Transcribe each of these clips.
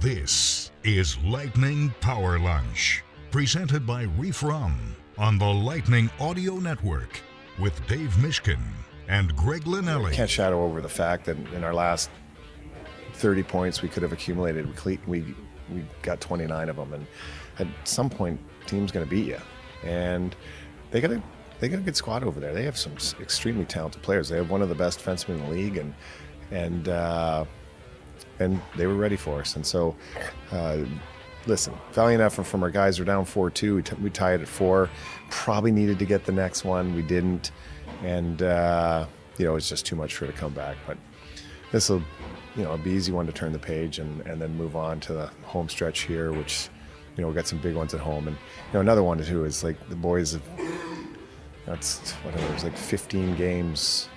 This is Lightning Power Lunch, presented by Reef Rum on the Lightning Audio Network with Dave Mishkin and Greg Linnelli. Can't shadow over the fact that in our last 30 points we could have accumulated, we got 29 of them, and at some point, team's going to beat you. And they got a good squad over there. They have some extremely talented players. They have one of the best defensemen in the league, and they were ready for us. And so, listen, valiant effort from our guys. We're down 4-2. We tied at 4. Probably needed to get the next one. We didn't. And, it's just too much for it to come back. But this will, be easy one to turn the page and then move on to the home stretch here, which, we've got some big ones at home. And, another one too is like the boys have, it's 15 games,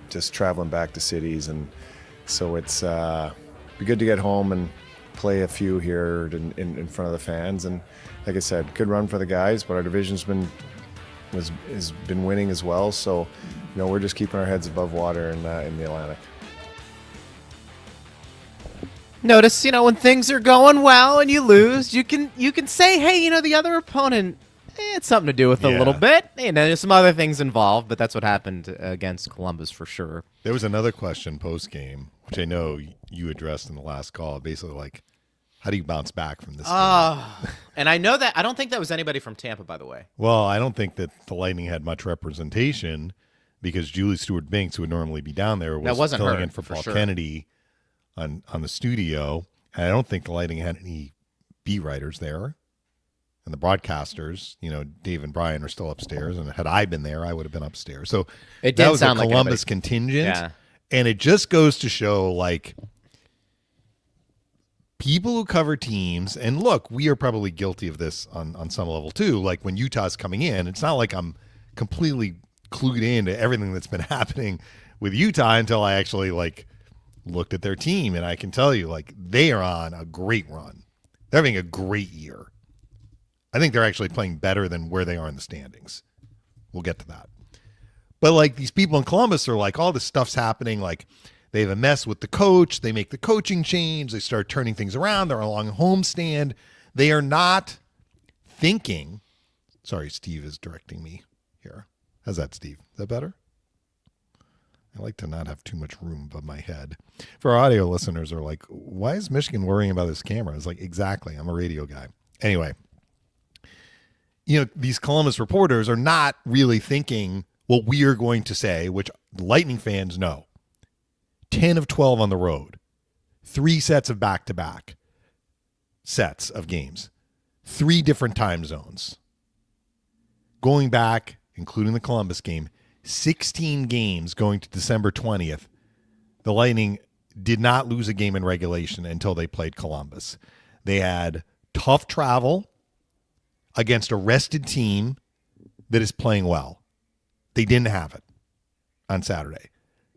just traveling back to cities. And so it's be good to get home and play a few here in front of the fans. And like I said, good run for the guys, but our division's has been winning as well. So, we're just keeping our heads above water in the Atlantic. Notice, when things are going well and you lose, you can say, hey, the other opponent, it's something to do with a little bit. There's some other things involved, but that's what happened against Columbus for sure. There was another question post-game, which I know you addressed in the last call, basically like, how do you bounce back from this game? And I know that, I don't think that was anybody from Tampa, by the way. Well, I don't think that the Lightning had much representation because Julie Stewart-Binks, who would normally be down there, was filling in for Paul Kennedy on the studio. And I don't think the Lightning had any beat writers there. And the broadcasters, Dave and Brian are still upstairs. And had I been there, I would have been upstairs. So it that was sound a Columbus contingent. Yeah. And it just goes to show, like, people who cover teams, and look, we are probably guilty of this on some level too. Like when Utah's coming in, it's not like I'm completely clued into everything that's been happening with Utah until I actually looked at their team, and I can tell you, they are on a great run. They're having a great year. I think they're actually playing better than where they are in the standings. We'll get to that. But these people in Columbus are all this stuff's happening. They have a mess with the coach. They make the coaching change. They start turning things around. They're along a homestand. They are not thinking. Sorry, Steve is directing me here. How's that, Steve? Is that better? I like to not have too much room above my head. For our audio listeners are like, why is Michigan worrying about this camera? It's exactly. I'm a radio guy. Anyway, these Columbus reporters are not really thinking what we are going to say, which Lightning fans know. 10 of 12 on the road, 3 sets of back-to-back sets of games, 3 different time zones. Going back, including the Columbus game, 16 games going to December 20th, the Lightning did not lose a game in regulation until they played Columbus. They had tough travel against a rested team that is playing well. They didn't have it on Saturday.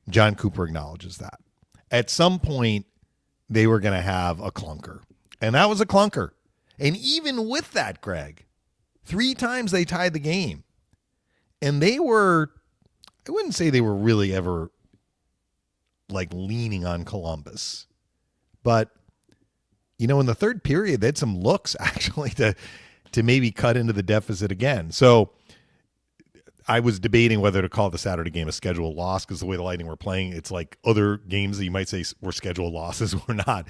John Cooper acknowledges that. At some point, they were going to have a clunker. And that was a clunker. And even with that, Greg, 3 times they tied the game. And they were, I wouldn't say they were really ever leaning on Columbus. But, in the third period, they had some looks actually to maybe cut into the deficit again. So I was debating whether to call the Saturday game a scheduled loss because the way the Lightning were playing, it's like other games that you might say were scheduled losses. We're not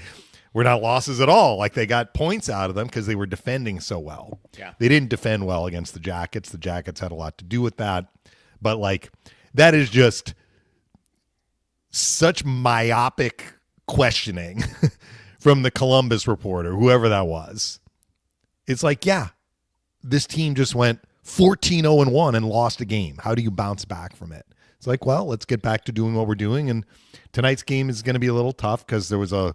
losses at all. They got points out of them because they were defending so well. Yeah. They didn't defend well against the Jackets. The Jackets had a lot to do with that. But that is just such myopic questioning from the Columbus reporter, whoever that was. It's this team just went 14-0-1 and lost a game. How do you bounce back from it? It's well, let's get back to doing what we're doing. And tonight's game is going to be a little tough because there was a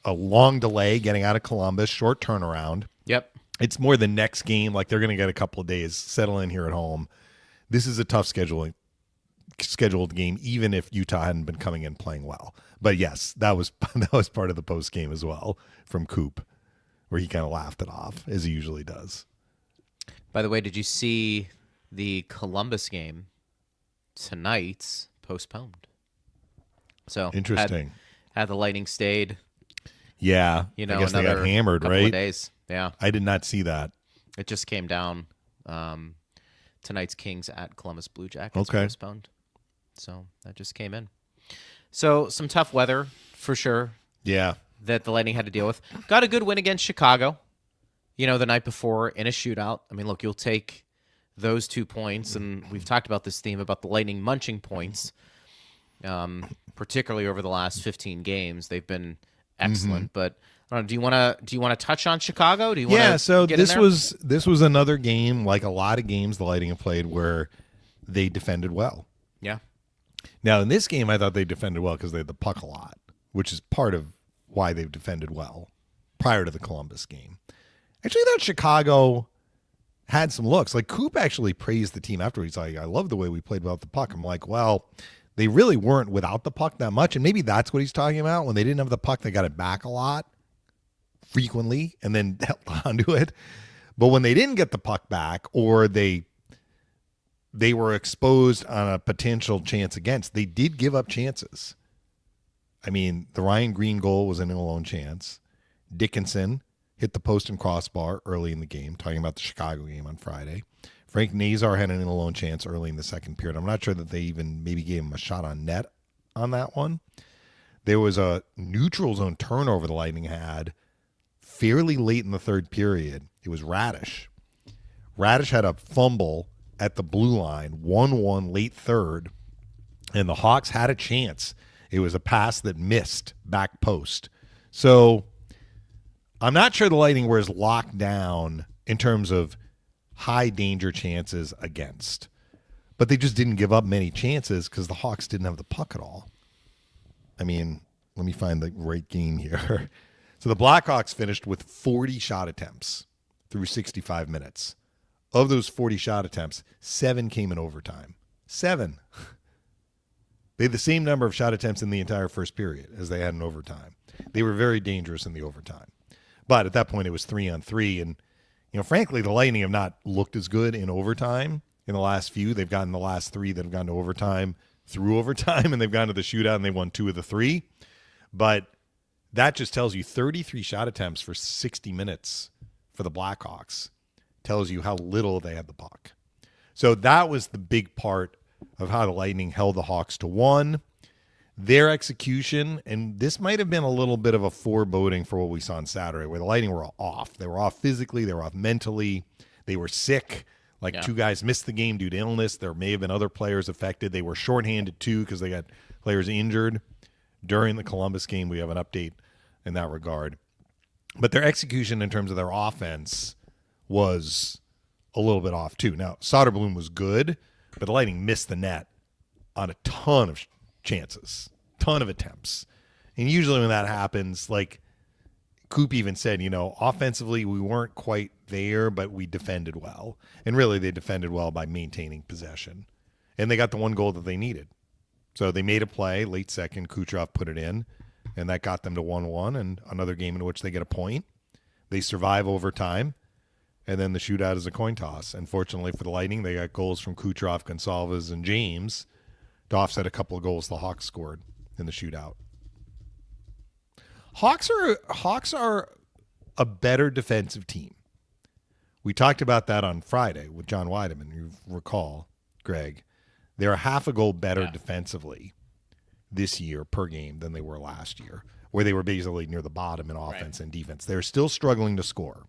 long delay getting out of Columbus, short turnaround. Yep. It's more the next game. They're going to get a couple of days, settle in here at home. This is a tough scheduled game, even if Utah hadn't been coming in playing well. But yes, that was part of the post game as well from Coop, where he kind of laughed it off as he usually does. By the way, did you see the Columbus game tonight's postponed? So interesting. Had the Lightning stayed Yeah. You know, I guess they another got hammered, couple right? of days. Yeah. I did not see that. It just came down. Tonight's Kings at Columbus Blue Jackets Okay. postponed. So that just came in. So some tough weather for sure Yeah. that the Lightning had to deal with. Got a good win against Chicago, you know, the night before in a shootout. I mean, look, you'll take those 2 points, and we've talked about this theme about the Lightning munching points, particularly over the last 15 games. They've been excellent, but I don't know, do you want to touch on Chicago? Do you want to So get this in there? was another game, like a lot of games the Lightning have played, where they defended well. Yeah. Now, in this game, I thought they defended well because they had the puck a lot, which is part of why they've defended well prior to the Columbus game. Actually, I thought Chicago had some looks. Like, Coop actually praised the team after. He's like, I love the way we played without the puck. I'm like, well, they really weren't without the puck that much, and maybe that's what he's talking about. When they didn't have the puck, they got it back a lot, frequently, and then held onto it. But when they didn't get the puck back, or they were exposed on a potential chance against, they did give up chances. I mean, the Ryan Green goal was an alone chance. Dickinson hit the post and crossbar early in the game, talking about the Chicago game on Friday. Frank Nazar had an alone chance early in the second period. I'm not sure that they even maybe gave him a shot on net on that one. There was a neutral zone turnover the Lightning had fairly late in the third period. It was Radish. Radish had a fumble at the blue line, 1-1 late third, and the Hawks had a chance. It was a pass that missed back post. So I'm not sure the Lightning were as locked down in terms of high danger chances against, but they just didn't give up many chances because the Hawks didn't have the puck at all. I mean, let me find the right game here. So the Blackhawks finished with 40 shot attempts through 65 minutes. Of those 40 shot attempts, 7 came in overtime. 7. They had the same number of shot attempts in the entire first period as they had in overtime. They were very dangerous in the overtime. But at that point, it was 3-on-3. And, you know, frankly, the Lightning have not looked as good in overtime in the last few. They've gotten the last 3 that have gone to overtime through overtime, and they've gone to the shootout, and they won 2 of the 3. But that just tells you 33 shot attempts for 60 minutes for the Blackhawks tells you how little they had the puck. So that was the big part of how the Lightning held the Hawks to 1. Their execution, and this might have been a little bit of a foreboding for what we saw on Saturday, where the Lightning were off. They were off physically. They were off mentally. They were sick. Like 2 guys missed the game due to illness. There may have been other players affected. They were shorthanded too because they got players injured during the Columbus game. We have an update in that regard. But their execution in terms of their offense was a little bit off too. Now, Soderblom was good, but the Lightning missed the net on a ton of chances, ton of attempts. And usually when that happens, like Coop even said, you know, offensively we weren't quite there, but we defended well. And really they defended well by maintaining possession. And they got the one goal that they needed. So they made a play, late second, Kucherov put it in, and that got them to 1-1, and another game in which they get a point. They survive overtime. And then the shootout is a coin toss. Unfortunately for the Lightning, they got goals from Kucherov, Gonsalves, and James to offset a couple of goals the Hawks scored in the shootout. Hawks are a better defensive team. We talked about that on Friday with John Weideman. You recall, Greg. They're half a goal better defensively this year per game than they were last year, where they were basically near the bottom in offense and defense. They're still struggling to score.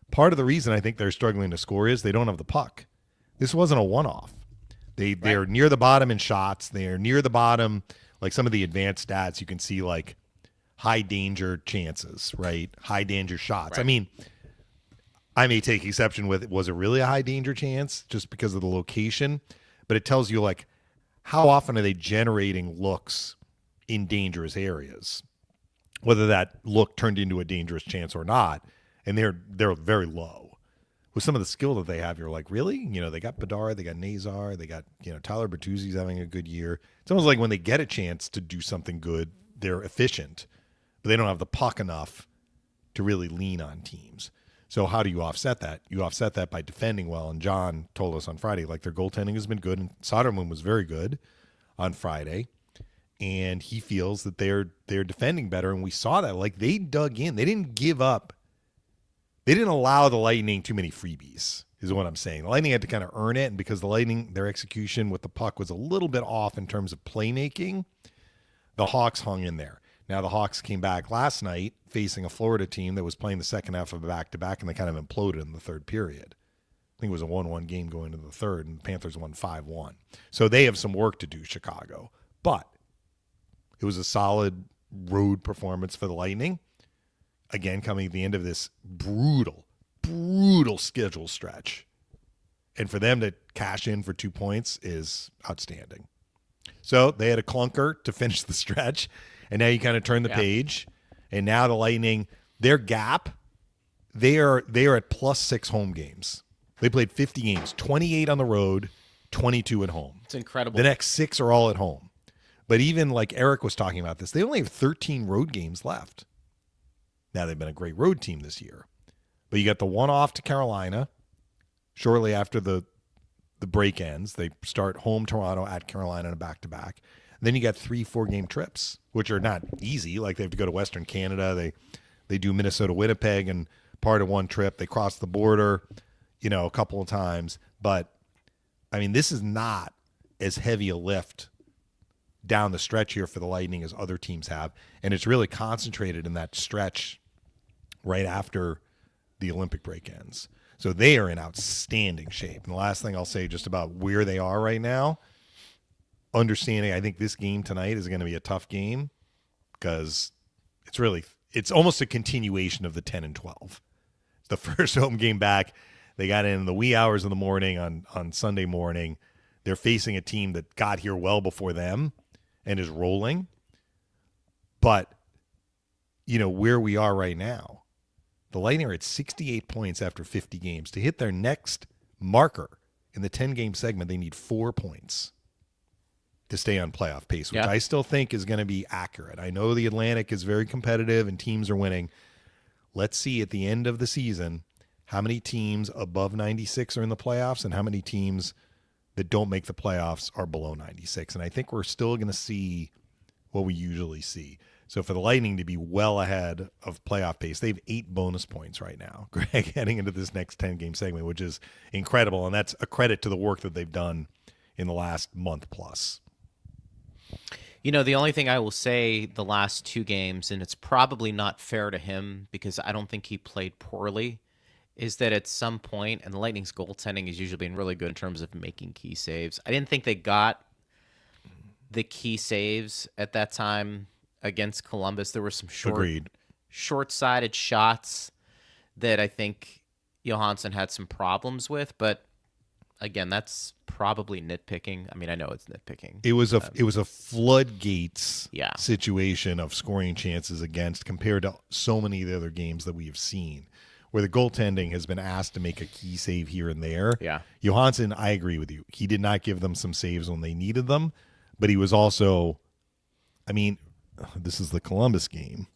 Part of the reason I think they're struggling to score is they don't have the puck. This wasn't a one-off. They're near the bottom in shots. They're near the bottom, like some of the advanced stats, you can see like high danger chances, right? High danger shots. Right. I mean, I may take exception with, was it really a high danger chance just because of the location? But it tells you like how often are they generating looks in dangerous areas, whether that look turned into a dangerous chance or not. And they're very low. With some of the skill that they have, you're like, really? You know, they got Bedard, they got Nazar, they got, you know, Tyler Bertuzzi's having a good year. It's almost like when they get a chance to do something good, they're efficient, but they don't have the puck enough to really lean on teams. So how do you offset that? You offset that by defending well. And John told us on Friday, like their goaltending has been good, and Soderblom was very good on Friday. and he feels that they're defending better, and we saw that. Like, they dug in. They didn't give up. They didn't allow the Lightning too many freebies, is what I'm saying. The Lightning had to kind of earn it, and because the Lightning, their execution with the puck was a little bit off in terms of playmaking, the Hawks hung in there. Now, the Hawks came back last night facing a Florida team that was playing the second half of a back-to-back, and they kind of imploded in the third period. I think it was a 1-1 game going into the third, and the Panthers won 5-1. So they have some work to do, Chicago. But it was a solid road performance for the Lightning. Again, coming at the end of this brutal schedule stretch. And for them to cash in for 2 points is outstanding. So they had a clunker to finish the stretch. And now you kind of turn the page. And now the Lightning, their gap, they are at +6 home games. They played 50 games, 28 on the road, 22 at home. It's incredible. The next 6 are all at home. But even like Eric was talking about this, they only have 13 road games left. Now, they've been a great road team this year. But you got the one off to Carolina shortly after the break ends. They start home Toronto, at Carolina, and a back-to-back. Then you got 3 4-game trips, which are not easy. Like, they have to go to Western Canada. They do Minnesota, Winnipeg, and part of one trip. They cross the border, a couple of times. But, I mean, this is not as heavy a lift down the stretch here for the Lightning as other teams have. And it's really concentrated in that stretch right after the Olympic break ends. So they are in outstanding shape. And the last thing I'll say just about where they are right now, understanding I think this game tonight is going to be a tough game because it's almost a continuation of the 10 and 12. It's the first home game back. They got in the wee hours of the morning on Sunday morning. They're facing a team that got here well before them and is rolling. But, where we are right now, the Lightning are at 68 points after 50 games. To hit their next marker in the 10-game segment, they need 4 points to stay on playoff pace, which I still think is going to be accurate. I know the Atlantic is very competitive and teams are winning. Let's see at the end of the season how many teams above 96 are in the playoffs and how many teams that don't make the playoffs are below 96. And I think we're still going to see what we usually see. So for the Lightning to be well ahead of playoff pace, they have 8 bonus points right now, Greg, heading into this next 10-game segment, which is incredible. And that's a credit to the work that they've done in the last month plus. The only thing I will say the last 2 games, and it's probably not fair to him because I don't think he played poorly, is that at some point, and the Lightning's goaltending has usually been really good in terms of making key saves. I didn't think they got the key saves at that time against Columbus. There were some short-sided shots that I think Johansson had some problems with, but again, that's probably nitpicking. I mean, I know it's nitpicking. It was a floodgates situation of scoring chances against compared to so many of the other games that we have seen, where the goaltending has been asked to make a key save here and there. Yeah. Johansson, I agree with you. He did not give them some saves when they needed them, but he was also, this is the Columbus game.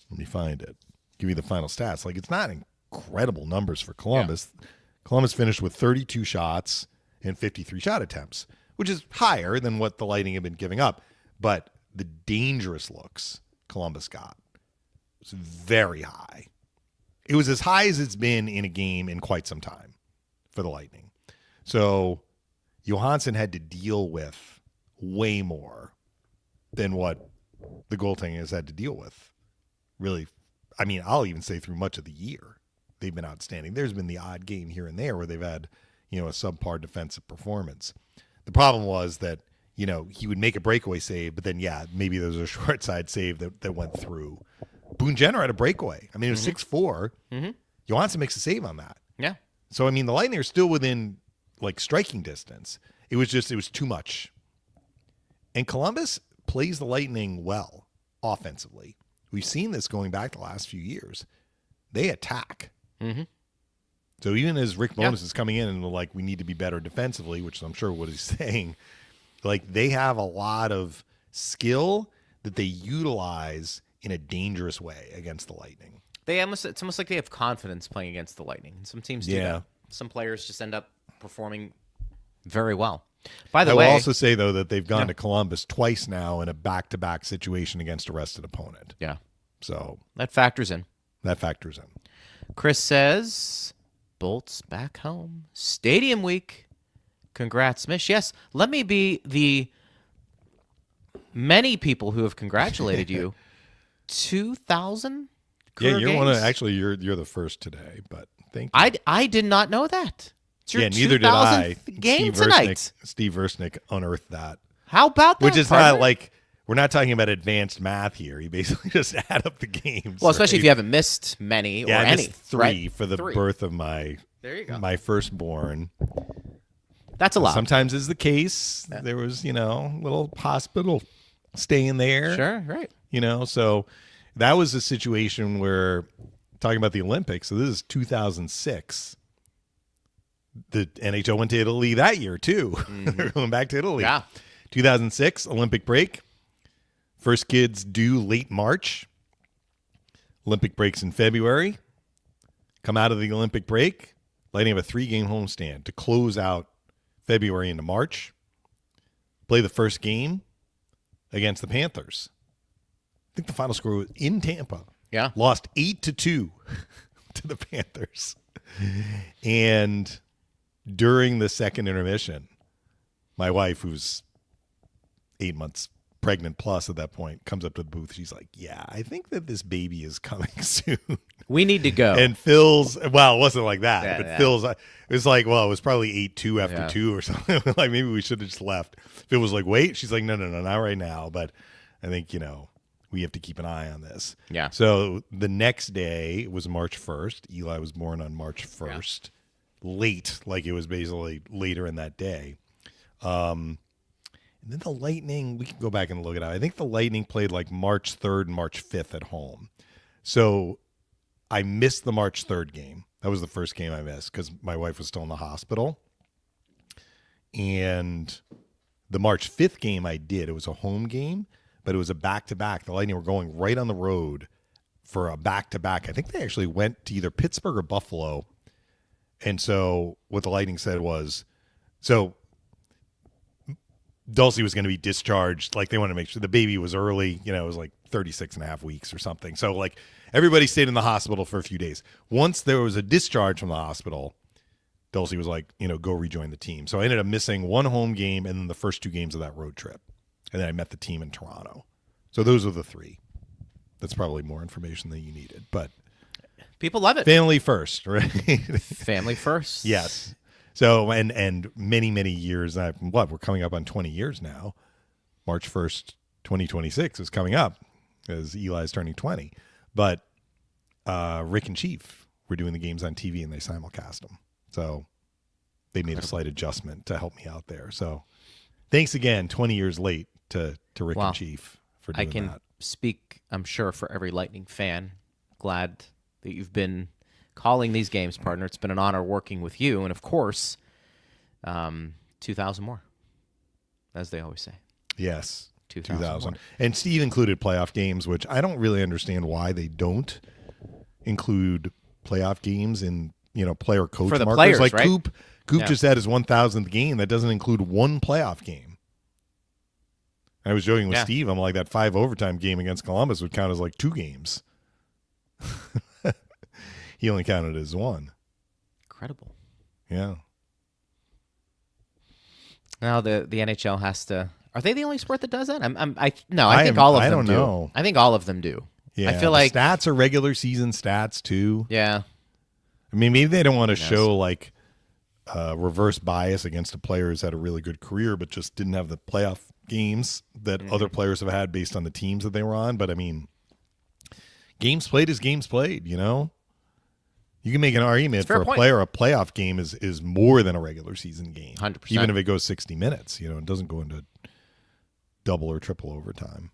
Let me find it. Give you the final stats. Like, it's not incredible numbers for Columbus. Yeah. Columbus finished with 32 shots and 53 shot attempts, which is higher than what the Lightning have been giving up. But the dangerous looks Columbus got was very high. It was as high as it's been in a game in quite some time for the Lightning. So Johansson had to deal with way more than what the goaltending has had to deal with. Really, I'll even say through much of the year, they've been outstanding. There's been the odd game here and there where they've had, a subpar defensive performance. The problem was that, he would make a breakaway save, but then, maybe there was a short side save that went through. Boone Jenner had a breakaway. It was 6-4. Mm-hmm. Johansson makes a save on that. Yeah. So, the Lightning are still within, striking distance. It was too much. And Columbus plays the Lightning well offensively. We've seen this going back the last few years. They attack. Mm-hmm. So even as Rick Bowness is coming in and we need to be better defensively, which I'm sure what he's saying, they have a lot of skill that they utilize in a dangerous way against the Lightning. It's almost like they have confidence playing against the Lightning. Some teams do that. Some players just end up performing very well. By the I way, will also say, though, that they've gone to Columbus twice now in a back-to-back situation against a rested opponent. yeah, So that factors in. that factors in. Chris says, Bolts back home. Stadium week. Congrats, Mish. Yes, let me be the many people who have congratulated you. 2,000 career You're one of games? actually you're the first today, but thank you. I did not know that. It's your Neither did I. 2000th game tonight. Steve Versnick unearthed that. How about that? Which is partner? not like we're not talking about advanced math here. You basically just add up the games. Well, especially if right? you haven't missed many Yeah, or I any. missed 3 right? for the 3. birth of my There you go. my firstborn. That's a lot. Sometimes is the case. There was, little hospital staying there. Sure, right. So that was a situation where talking about the Olympics. So this is 2006. The NHL went to Italy that year too. They're going back to Italy. Yeah. 2006 Olympic break. First kids due late March. Olympic breaks in February. Come out of the Olympic break. Lightning have a 3-game homestand to close out February into March. Play the first game against the Panthers. I think the final score was in Tampa. Yeah. Lost 8-2 to the Panthers. And during the second intermission, my wife, who's 8 months pregnant plus at that point, comes up to the booth. She's like, yeah, I think that this baby is coming soon. We need to go. And Phil's, well, it wasn't like that, Yeah, but yeah. Phil's, it was like, well, it was probably 8-2 after Yeah. 2 or something. Like maybe we should have just left. Phil was like, wait. She's like, no, not right now. But I think, we have to keep an eye on this. Yeah. So the next day was March 1st. Eli was born on March 1st. Late, like it was basically later in that day. And then the Lightning, we can go back and look it up. I think the Lightning played like March 3rd and March 5th at home. So I missed the March 3rd game. That was the first game I missed because my wife was still in the hospital. And the March 5th game I did. It was a home game, but it was a back-to-back. The Lightning were going right on the road for a back-to-back. I think they actually went to either Pittsburgh or Buffalo. And so what the Lightning said was, so Dulcie was going to be discharged. Like they wanted to make sure the baby was early, it was like 36 and a half weeks or something. So like everybody stayed in the hospital for a few days. Once there was a discharge from the hospital, Dulcie was like, go rejoin the team. So I ended up missing one home game and then the first 2 games of that road trip. And then I met the team in Toronto. So those are the 3. That's probably more information than you needed, but People love it. family first, right? Family first. Yes. So, and many, many years, we're coming up on 20 years now. March 1st, 2026 is coming up as Eli's turning 20. But Rick and Chief were doing the games on TV and they simulcast them. So they made a slight adjustment to help me out there. So thanks again, 20 years late to Rick Wow. and Chief for doing I can that. speak, I'm sure, for every Lightning fan. Glad that you've been calling these games, partner. It's been an honor working with you. And, of course, 2,000 more, as they always say. Yes. 2,000 more. And Steve included playoff games, which I don't really understand why they don't include playoff games in, player coach For the markers. players, like right? Coop Yeah. just had his 1,000th game. That doesn't include one playoff game. I was joking with Yeah. Steve. I'm like, that 5 overtime game against Columbus would count as like 2 games. He only counted as 1. Incredible. Yeah. Now the NHL has to. Are they the only sport that does that? I think all of I them don't do. know. I think all of them do. Yeah. I feel the like stats are regular season stats too. yeah. I mean, maybe they don't want to Yes. show like reverse bias against a player who's had a really good career, but just didn't have the playoff games that other players have had based on the teams that they were on. But I mean, games played is games played, You can make an argument fair for a point. player, a playoff game is more than a regular season game. 100%. Even if it goes 60 minutes, it doesn't go into double or triple overtime.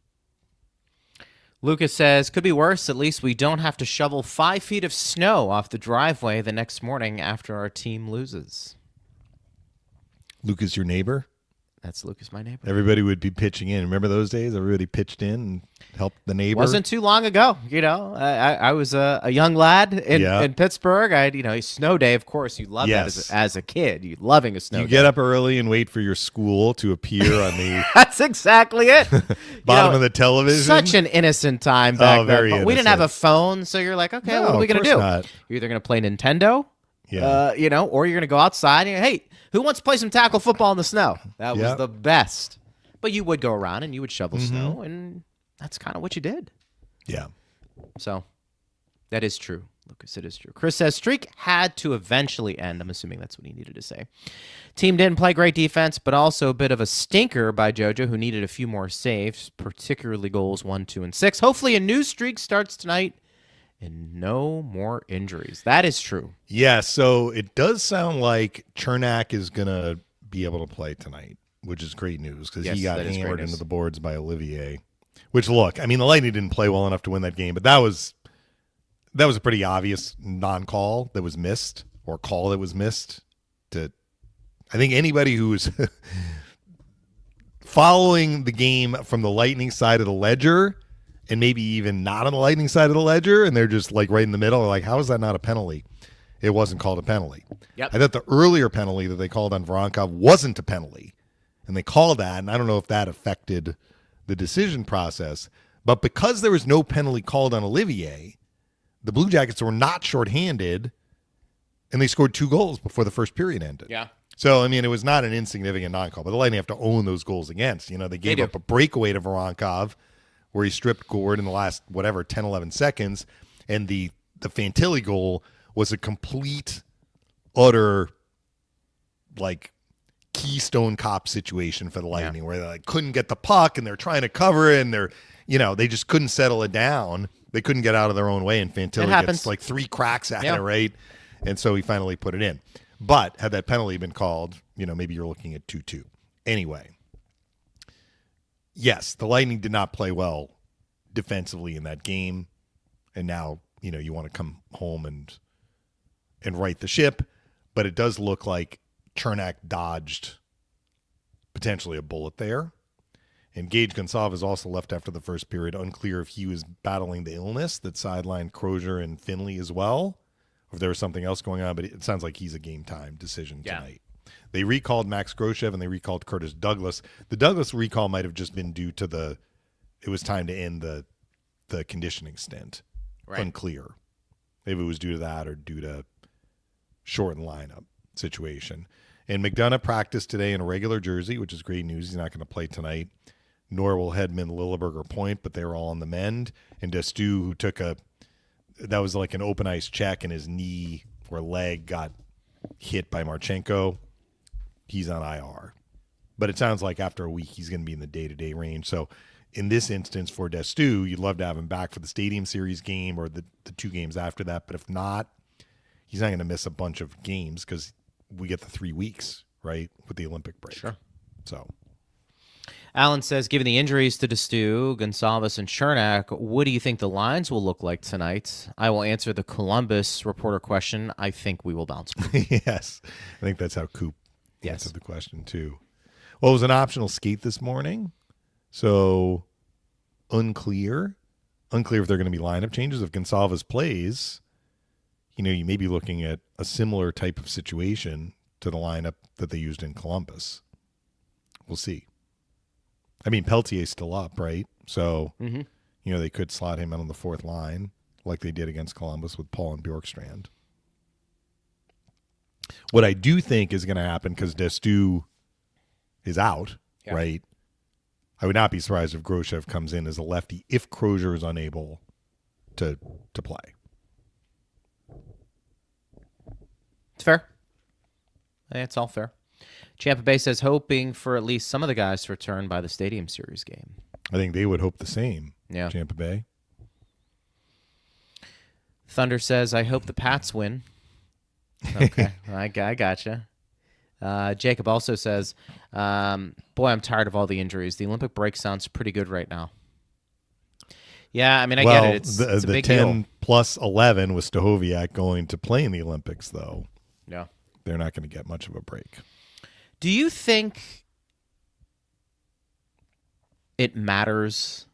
Lucas says, could be worse. At least we don't have to shovel 5 feet of snow off the driveway the next morning after our team loses. Lucas, your neighbor? That's Lucas, my neighbor. Everybody would be pitching in. Remember those days? Everybody pitched in and helped the neighbor. Wasn't too long ago. I was a young lad in Pittsburgh. I had, a snow day. Of course, you love that as a kid. You loving a snow day. You get up early and wait for your school to appear on the That's exactly it. bottom of the television. Such an innocent time back then. Very But we didn't have a phone, so you're like, okay, what are we going to do? Not. You're either going to play Nintendo, or you're going to go outside and, hey, who wants to play some tackle football in the snow? That was the best. But you would go around and you would shovel snow, and that's kind of what you did. Yeah. So that is true, Lucas. It is true. Chris says, streak had to eventually end. I'm assuming that's what he needed to say. Team didn't play great defense, but also a bit of a stinker by JoJo, who needed a few more saves, particularly goals 1, 2, and 6. Hopefully a new streak starts tonight and no more injuries. That is true. Yeah, so it does sound like Chernak is going to be able to play tonight, which is great news because he got hammered into the boards by Olivier. Which, look, the Lightning didn't play well enough to win that game, but that was a pretty obvious non-call that was missed, or call that was missed. I think anybody who's following the game from the Lightning side of the ledger, and maybe even not on the Lightning side of the ledger, and they're just like right in the middle, like, how is that not a penalty? It wasn't called a penalty. Yep. I thought the earlier penalty that they called on Voronkov wasn't a penalty, and they called that, and I don't know if that affected the decision process, but because there was no penalty called on Olivier, the Blue Jackets were not shorthanded, and they scored 2 goals before the first period ended. Yeah. So, it was not an insignificant non-call, but the Lightning have to own those goals against. They gave up a breakaway to Voronkov where he stripped Gord in the last, 10, 11 seconds, and the Fantilli goal was a complete, utter, Keystone Cop situation for the Lightning where they couldn't get the puck and they're trying to cover it and they're, they just couldn't settle it down. They couldn't get out of their own way, and Fantilli gets 3 cracks at it, right? And so he finally put it in. But had that penalty been called, maybe you're looking at 2-2. Anyway, yes, the Lightning did not play well defensively in that game. And now, you want to come home and right the ship. But it does look like Chernak dodged potentially a bullet there. And Gage Gonçalves also left after the first period. Unclear if he was battling the illness that sidelined Crozier and Finley as well, or if there was something else going on, but it sounds like he's a game-time decision tonight. They recalled Max Groshev and they recalled Curtis Douglas. The Douglas recall might have just been due to it was time to end the conditioning stint. Right. Unclear if it was due to that or due to shortened lineup situation. And McDonough practiced today in a regular jersey, which is great news. He's not going to play tonight. Nor will Hedman, Lilleberg, or Point, but they were all on the mend. And Destu, who took that was like an open ice check, and his knee or leg got hit by Marchenko. He's on IR. But it sounds like after a week he's going to be in the day-to-day range. So in this instance for Destu, you'd love to have him back for the Stadium Series game or the 2 games after that. But if not, he's not going to miss a bunch of games because we get the 3 weeks, right, with the Olympic break. Sure. So Alan says, given the injuries to Destu, Gonçalves, and Chernak, what do you think the lines will look like tonight? I will answer the Columbus reporter question. I think we will bounce back. Yes. I think that's how Coop answered the question, too. Well, it was an optional skate this morning, so unclear if they're going to be lineup changes. If Gonçalves plays, you may be looking at a similar type of situation to the lineup that they used in Columbus. We'll see. Peltier's still up, right? So, they could slot him in on the 4th line like they did against Columbus with Paul and Bjorkstrand. What I do think is going to happen, because Destu is out, right? I would not be surprised if Groshev comes in as a lefty if Crozier is unable to play. It's fair. It's all fair. Tampa Bay says hoping for at least some of the guys to return by the Stadium Series game. I think they would hope the same. Yeah. Tampa Bay. Thunder says, I hope the Pats win. Okay. I gotcha. Jacob also says, boy, I'm tired of all the injuries. The Olympic break sounds pretty good right now. Yeah, I get it. It's a big 10 deal. plus 11 with Stahoviak going to play in the Olympics, though. Yeah. They're not going to get much of a break. Do you think it matters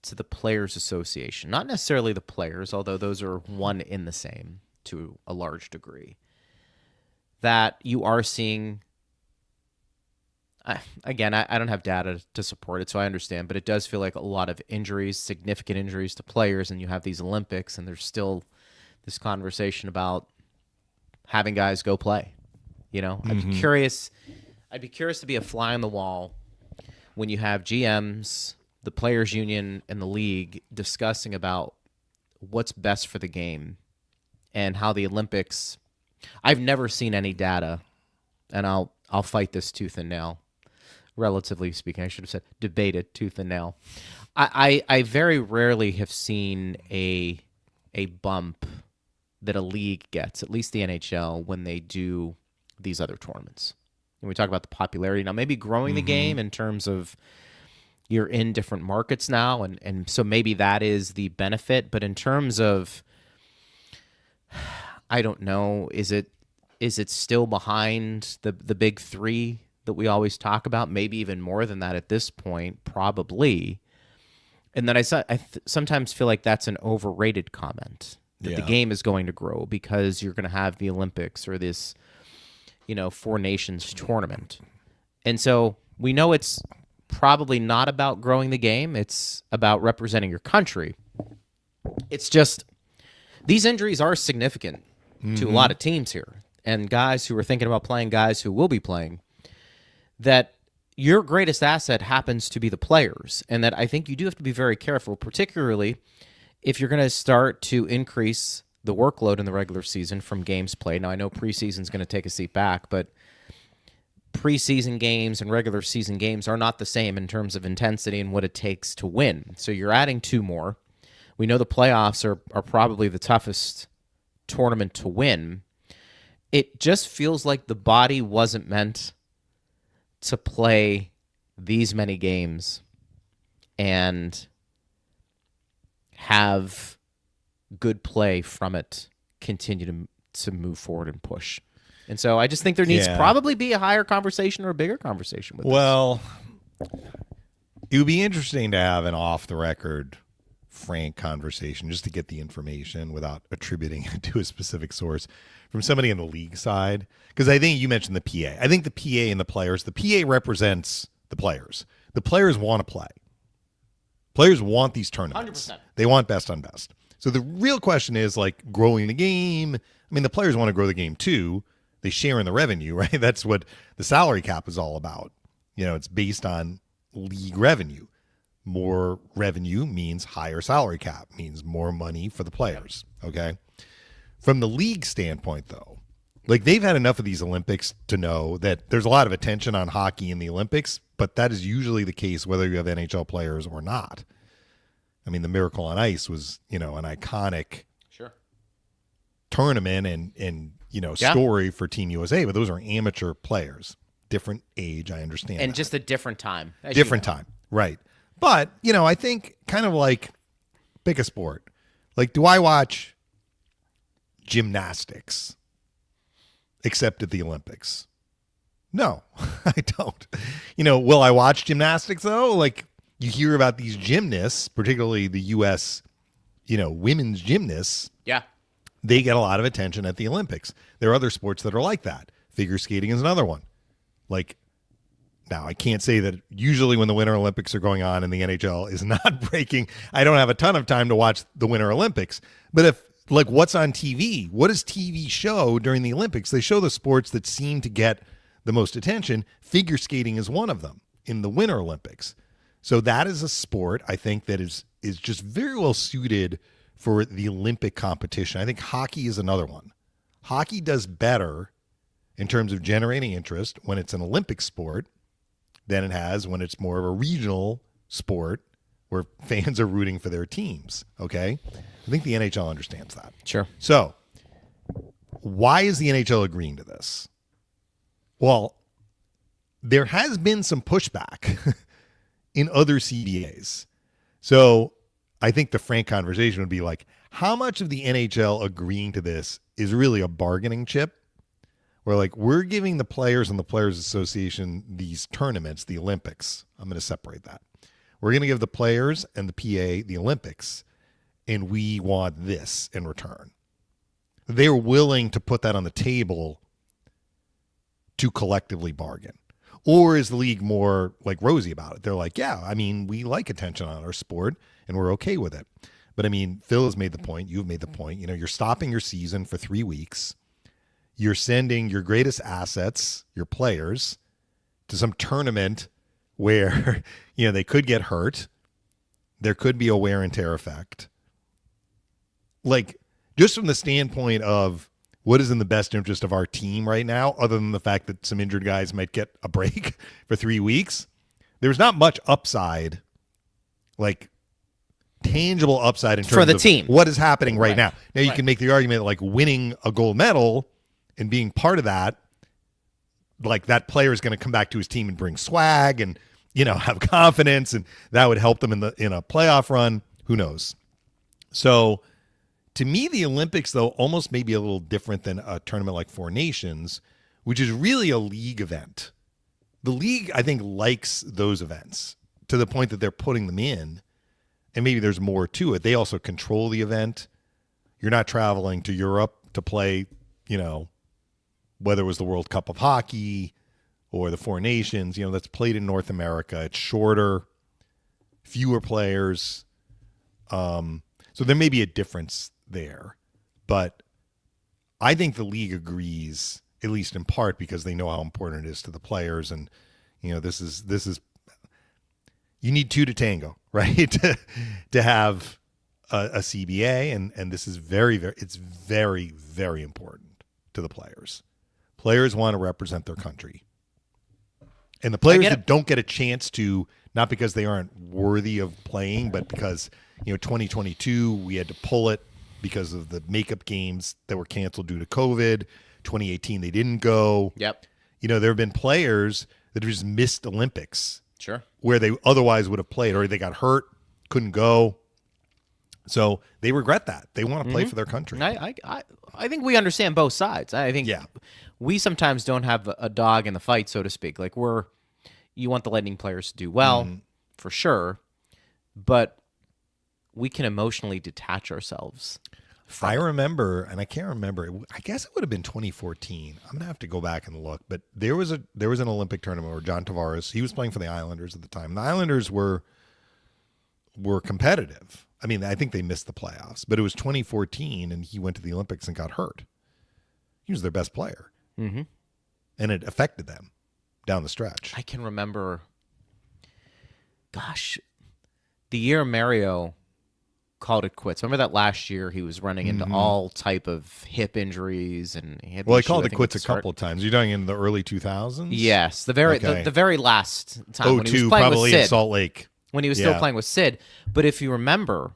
to the Players Association, not necessarily the players, although those are one in the same to a large degree, that you are seeing, again, I don't have data to support it, so I understand, but it does feel like a lot of injuries, significant injuries to players, and you have these Olympics, and there's still this conversation about having guys go play. You know, I'd be curious to be a fly on the wall when you have GMs, the players union, and the league discussing about what's best for the game and how the Olympics. I've never seen any data, and I'll fight this tooth and nail. Relatively speaking, I should have said debated tooth and nail. I very rarely have seen a bump that a league gets, at least the NHL, when they do these other tournaments. And we talk about the popularity now, maybe growing the game in terms of you're in different markets now, and so maybe that is the benefit. But in terms of, I don't know, is it still behind the big three that we always talk about? Maybe even more than that at this point, probably. And then I sometimes feel like that's an overrated comment, that the game is going to grow because you're going to have the Olympics or this, Four Nations tournament. And so we know it's probably not about growing the game. It's about representing your country. It's just these injuries are significant to a lot of teams here, and guys who are thinking about playing, guys who will be playing, that your greatest asset happens to be the players, and that I think you do have to be very careful, particularly if you're going to start to increase the workload in the regular season from games played. Now, I know preseason is going to take a seat back, but preseason games and regular season games are not the same in terms of intensity and what it takes to win. So you're adding two more. We know the playoffs are probably the toughest tournament to win. It just feels like the body wasn't meant to play these many games and have good play from it continue to move forward and push. And so I just think there needs probably be a higher conversation or a bigger conversation with this. It would be interesting to have an off-the-record, frank conversation just to get the information without attributing it to a specific source from somebody in the league side. Because I think you mentioned the PA. I think the PA and the players, the PA represents the players. The players want to play. Players want these tournaments. 100%. They want best on best. So the real question is like growing the game. I mean, the players want to grow the game too. They share in the revenue, right? That's what the salary cap is all about. It's based on league revenue. More revenue means higher salary cap, means more money for the players, okay? From the league standpoint, though, like they've had enough of these Olympics to know that there's a lot of attention on hockey in the Olympics, but that is usually the case whether you have NHL players or not. I mean, the Miracle on Ice was, an iconic tournament and story for Team USA, but those are amateur players. Different age, I understand. And that. just a different time. Different time, right. But, I think kind of like, pick a sport. Like, do I watch gymnastics except at the Olympics? No, I don't. Will I watch gymnastics, though? Like, you hear about these gymnasts, particularly the U.S., women's gymnasts. Yeah. They get a lot of attention at the Olympics. There are other sports that are like that. Figure skating is another one. Like, now I can't say that usually when the Winter Olympics are going on and the NHL is not breaking, I don't have a ton of time to watch the Winter Olympics. But if, like, what's on TV? What does TV show during the Olympics? They show the sports that seem to get the most attention. Figure skating is one of them in the Winter Olympics. So that is a sport, I think, that is just very well suited for the Olympic competition. I think hockey is another one. Hockey does better in terms of generating interest when it's an Olympic sport than it has when it's more of a regional sport where fans are rooting for their teams, okay? I think the NHL understands that. Sure. So why is the NHL agreeing to this? Well, there has been some pushback in other CBAs. So I think the frank conversation would be like, how much of the NHL agreeing to this is really a bargaining chip? where like we're giving the players and the Players Association these tournaments, the Olympics. I'm going to separate that. We're going to give the players and the PA the Olympics, and we want this in return. They're willing to put that on the table to collectively bargain. Or is the league more like rosy about it? They're like, yeah, I mean, we like attention on our sport and we're okay with it. But I mean, Phil has made the point, you've made the point, you're stopping your season for 3 weeks. You're sending your greatest assets, your players, to some tournament where, they could get hurt. There could be a wear and tear effect. Like, just from the standpoint of what is in the best interest of our team right now, other than the fact that some injured guys might get a break for 3 weeks, there's not much upside, like tangible upside in terms for the of team. What is happening right now. Now, you Right. can make the argument that like winning a gold medal and being part of that, like that player is going to come back to his team and bring swag and, have confidence, and that would help them in a playoff run. Who knows? So to me, the Olympics, though, almost maybe a little different than a tournament like Four Nations, which is really a league event. The league, I think, likes those events to the point that they're putting them in, and maybe there's more to it. They also control the event. You're not traveling to Europe to play, whether it was the World Cup of Hockey or the Four Nations, that's played in North America. It's shorter, fewer players. So there may be a difference there, but I think the league agrees, at least in part, because they know how important it is to the players. And, this is, you need two to tango, right? to have a CBA. And this is it's very, very important to the players. Players want to represent their country. And the players that don't get a chance to, not because they aren't worthy of playing, but because, 2022, we had to pull it because of the makeup games that were canceled due to COVID. 2018, they didn't go. Yep. There have been players that have just missed Olympics. Sure. Where they otherwise would have played, or they got hurt, couldn't go. So they regret that. They want to play for their country. I think we understand both sides. I think we sometimes don't have a dog in the fight, so to speak. Like you want the Lightning players to do well, for sure, but we can emotionally detach ourselves. I remember, and I can't remember, I guess it would have been 2014. I'm going to have to go back and look, but there was an Olympic tournament where John Tavares, he was playing for the Islanders at the time. The Islanders were competitive. I mean, I think they missed the playoffs, but it was 2014 and he went to the Olympics and got hurt. He was their best player. Mm-hmm. And it affected them down the stretch. I can remember, the year Mario called it quits. Remember that last year he was running into all type of hip injuries, and he had he called it quits a couple of times. You're talking in the early 2000s? Yes, the very last time when he was playing probably with Sid, in Salt Lake. when he was still playing with Sid. But if you remember,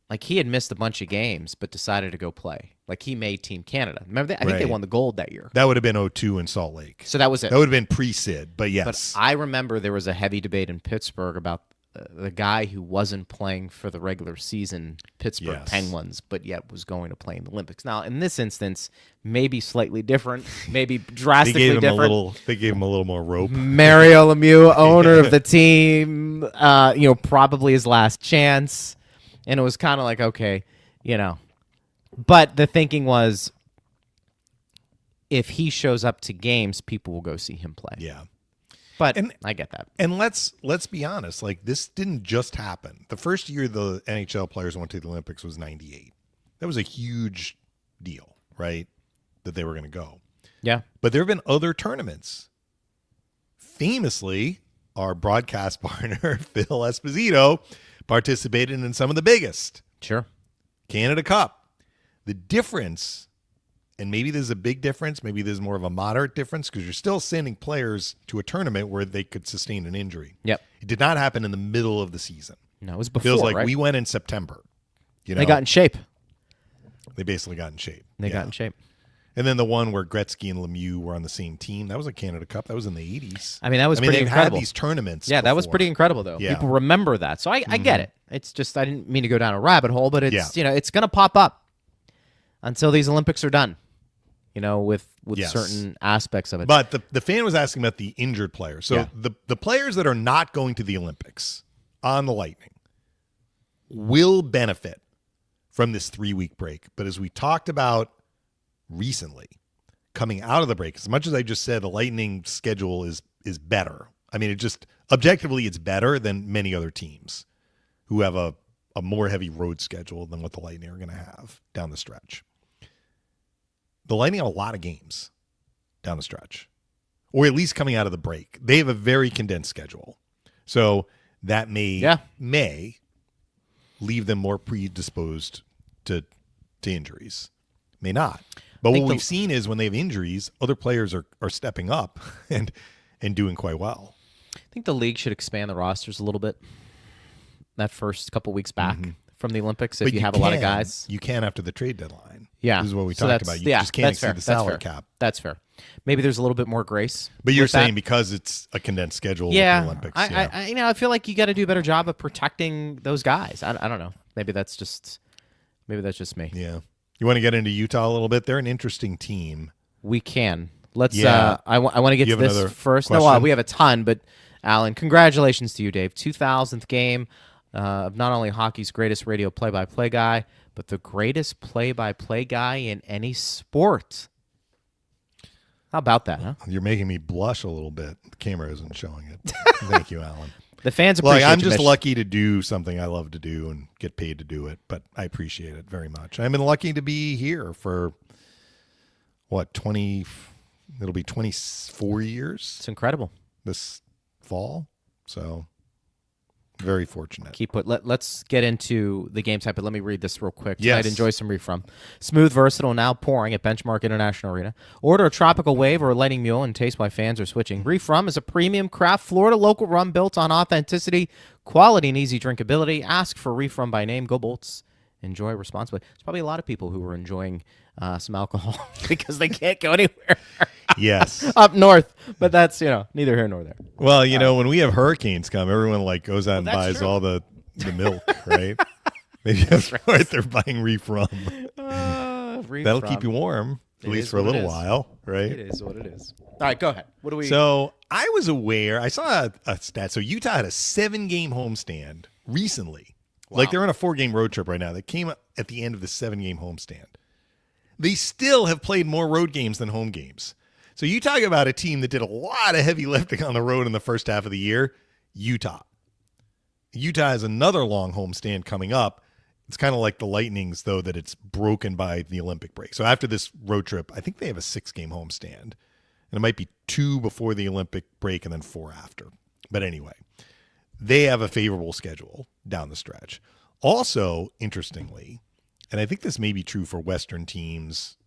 like he had missed a bunch of games, but decided to go play. Like he made Team Canada. Remember, I think they won the gold that year. That would have been 2002 in Salt Lake. So that was it. That would have been pre-Sid, but yes. But I remember there was a heavy debate in Pittsburgh about the guy who wasn't playing for the regular season Pittsburgh Penguins, but yet was going to play in the Olympics. Now, in this instance, maybe slightly different, maybe drastically different. They gave him a little more rope. Mario Lemieux, owner of the team, probably his last chance. And it was kind of like, okay, But the thinking was, if he shows up to games, people will go see him play. Yeah. But I get that. And let's be honest, like this didn't just happen. The first year the NHL players went to the Olympics was 98. That was a huge deal, right? That they were going to go. Yeah. But there have been other tournaments. Famously, our broadcast partner, Phil Esposito, participated in some of the biggest. Sure. Canada Cup. The difference, and maybe there's a big difference, maybe there's more of a moderate difference, because you're still sending players to a tournament where they could sustain an injury. Yep. It did not happen in the middle of the season. No, it was before, Feels like right? we went in September. They got in shape. They basically got in shape. They got in shape. And then the one where Gretzky and Lemieux were on the same team, that was a Canada Cup. That was in the 80s. I mean, that was pretty incredible. Had these tournaments Yeah, that was before. pretty incredible, though. Yeah. People remember that. So I get it. It's just, I didn't mean to go down a rabbit hole, but it's, it's going to pop up until these Olympics are done. With with Yes. certain aspects of it. But the fan was asking about the injured players. So the players that are not going to the Olympics on the Lightning will benefit from this 3-week break. But as we talked about recently, coming out of the break, as much as I just said the Lightning schedule is better. I mean, objectively it's better than many other teams who have a more heavy road schedule than what the Lightning are going to have down the stretch. The Lightning have a lot of games down the stretch, or at least coming out of the break. They have a very condensed schedule. So that may leave them more predisposed to injuries. May not. But what we've seen is when they have injuries, other players are stepping up and doing quite well. I think the league should expand the rosters a little bit that first couple weeks back from the Olympics if you have a lot of guys. You can after the trade deadline. Yeah. This is what we talked about. You just can't exceed the salary cap. That's fair. Maybe there's a little bit more grace. But you're saying because it's a condensed schedule with the Olympics. I feel like you got to do a better job of protecting those guys. I don't know. Maybe that's just me. Yeah. You want to get into Utah a little bit? They're an interesting team. We can. Let's. I want to get to this first. Question? No, we have a ton, but Alan, congratulations to you, Dave. 2000th game of not only hockey's greatest radio play-by-play guy, but the greatest play-by-play guy in any sport. How about that, huh? You're making me blush a little bit. The camera isn't showing it. Thank you, Alan. The fans appreciate I'm just Mission. lucky to do something I love to do and get paid to do it, but I appreciate it very much. I've been lucky to be here for, 20, it'll be 24 years It's incredible. this fall, so very fortunate. Let's get into the game type, but let me read this real quick. Yes. Tonight, enjoy some refrom. Smooth, versatile, now pouring at Benchmark International Arena. Order a tropical wave or a lightning mule and taste why fans are switching. Refrum is a premium craft Florida local rum built on authenticity, quality, and easy drinkability. Ask for Refrum by name. Go Bolts. Enjoy responsibly. There's probably a lot of people who are enjoying some alcohol because they can't go anywhere. Yes. Up north, but that's neither here nor there. Well, when we have hurricanes come, everyone goes out and buys true. all the milk, right? Maybe that's right. They're buying Reef Rum. That'll keep you warm, at least for a little while, right? It is what it is. All right, go ahead. What do we? So I was aware. I saw a stat. So Utah had a 7-game homestand recently. Wow. They're on a 4-game road trip right now. They came at the end of the 7-game homestand. They still have played more road games than home games. So you talk about a team that did a lot of heavy lifting on the road in the first half of the year. Utah has another long homestand coming up. It's kind of like the Lightning's, though, that it's broken by the Olympic break. So after this road trip, I think they have a 6-game homestand. And it might be 2 before the Olympic break and then 4 after. But anyway, they have a favorable schedule down the stretch. Also, interestingly, and I think this may be true for Western teams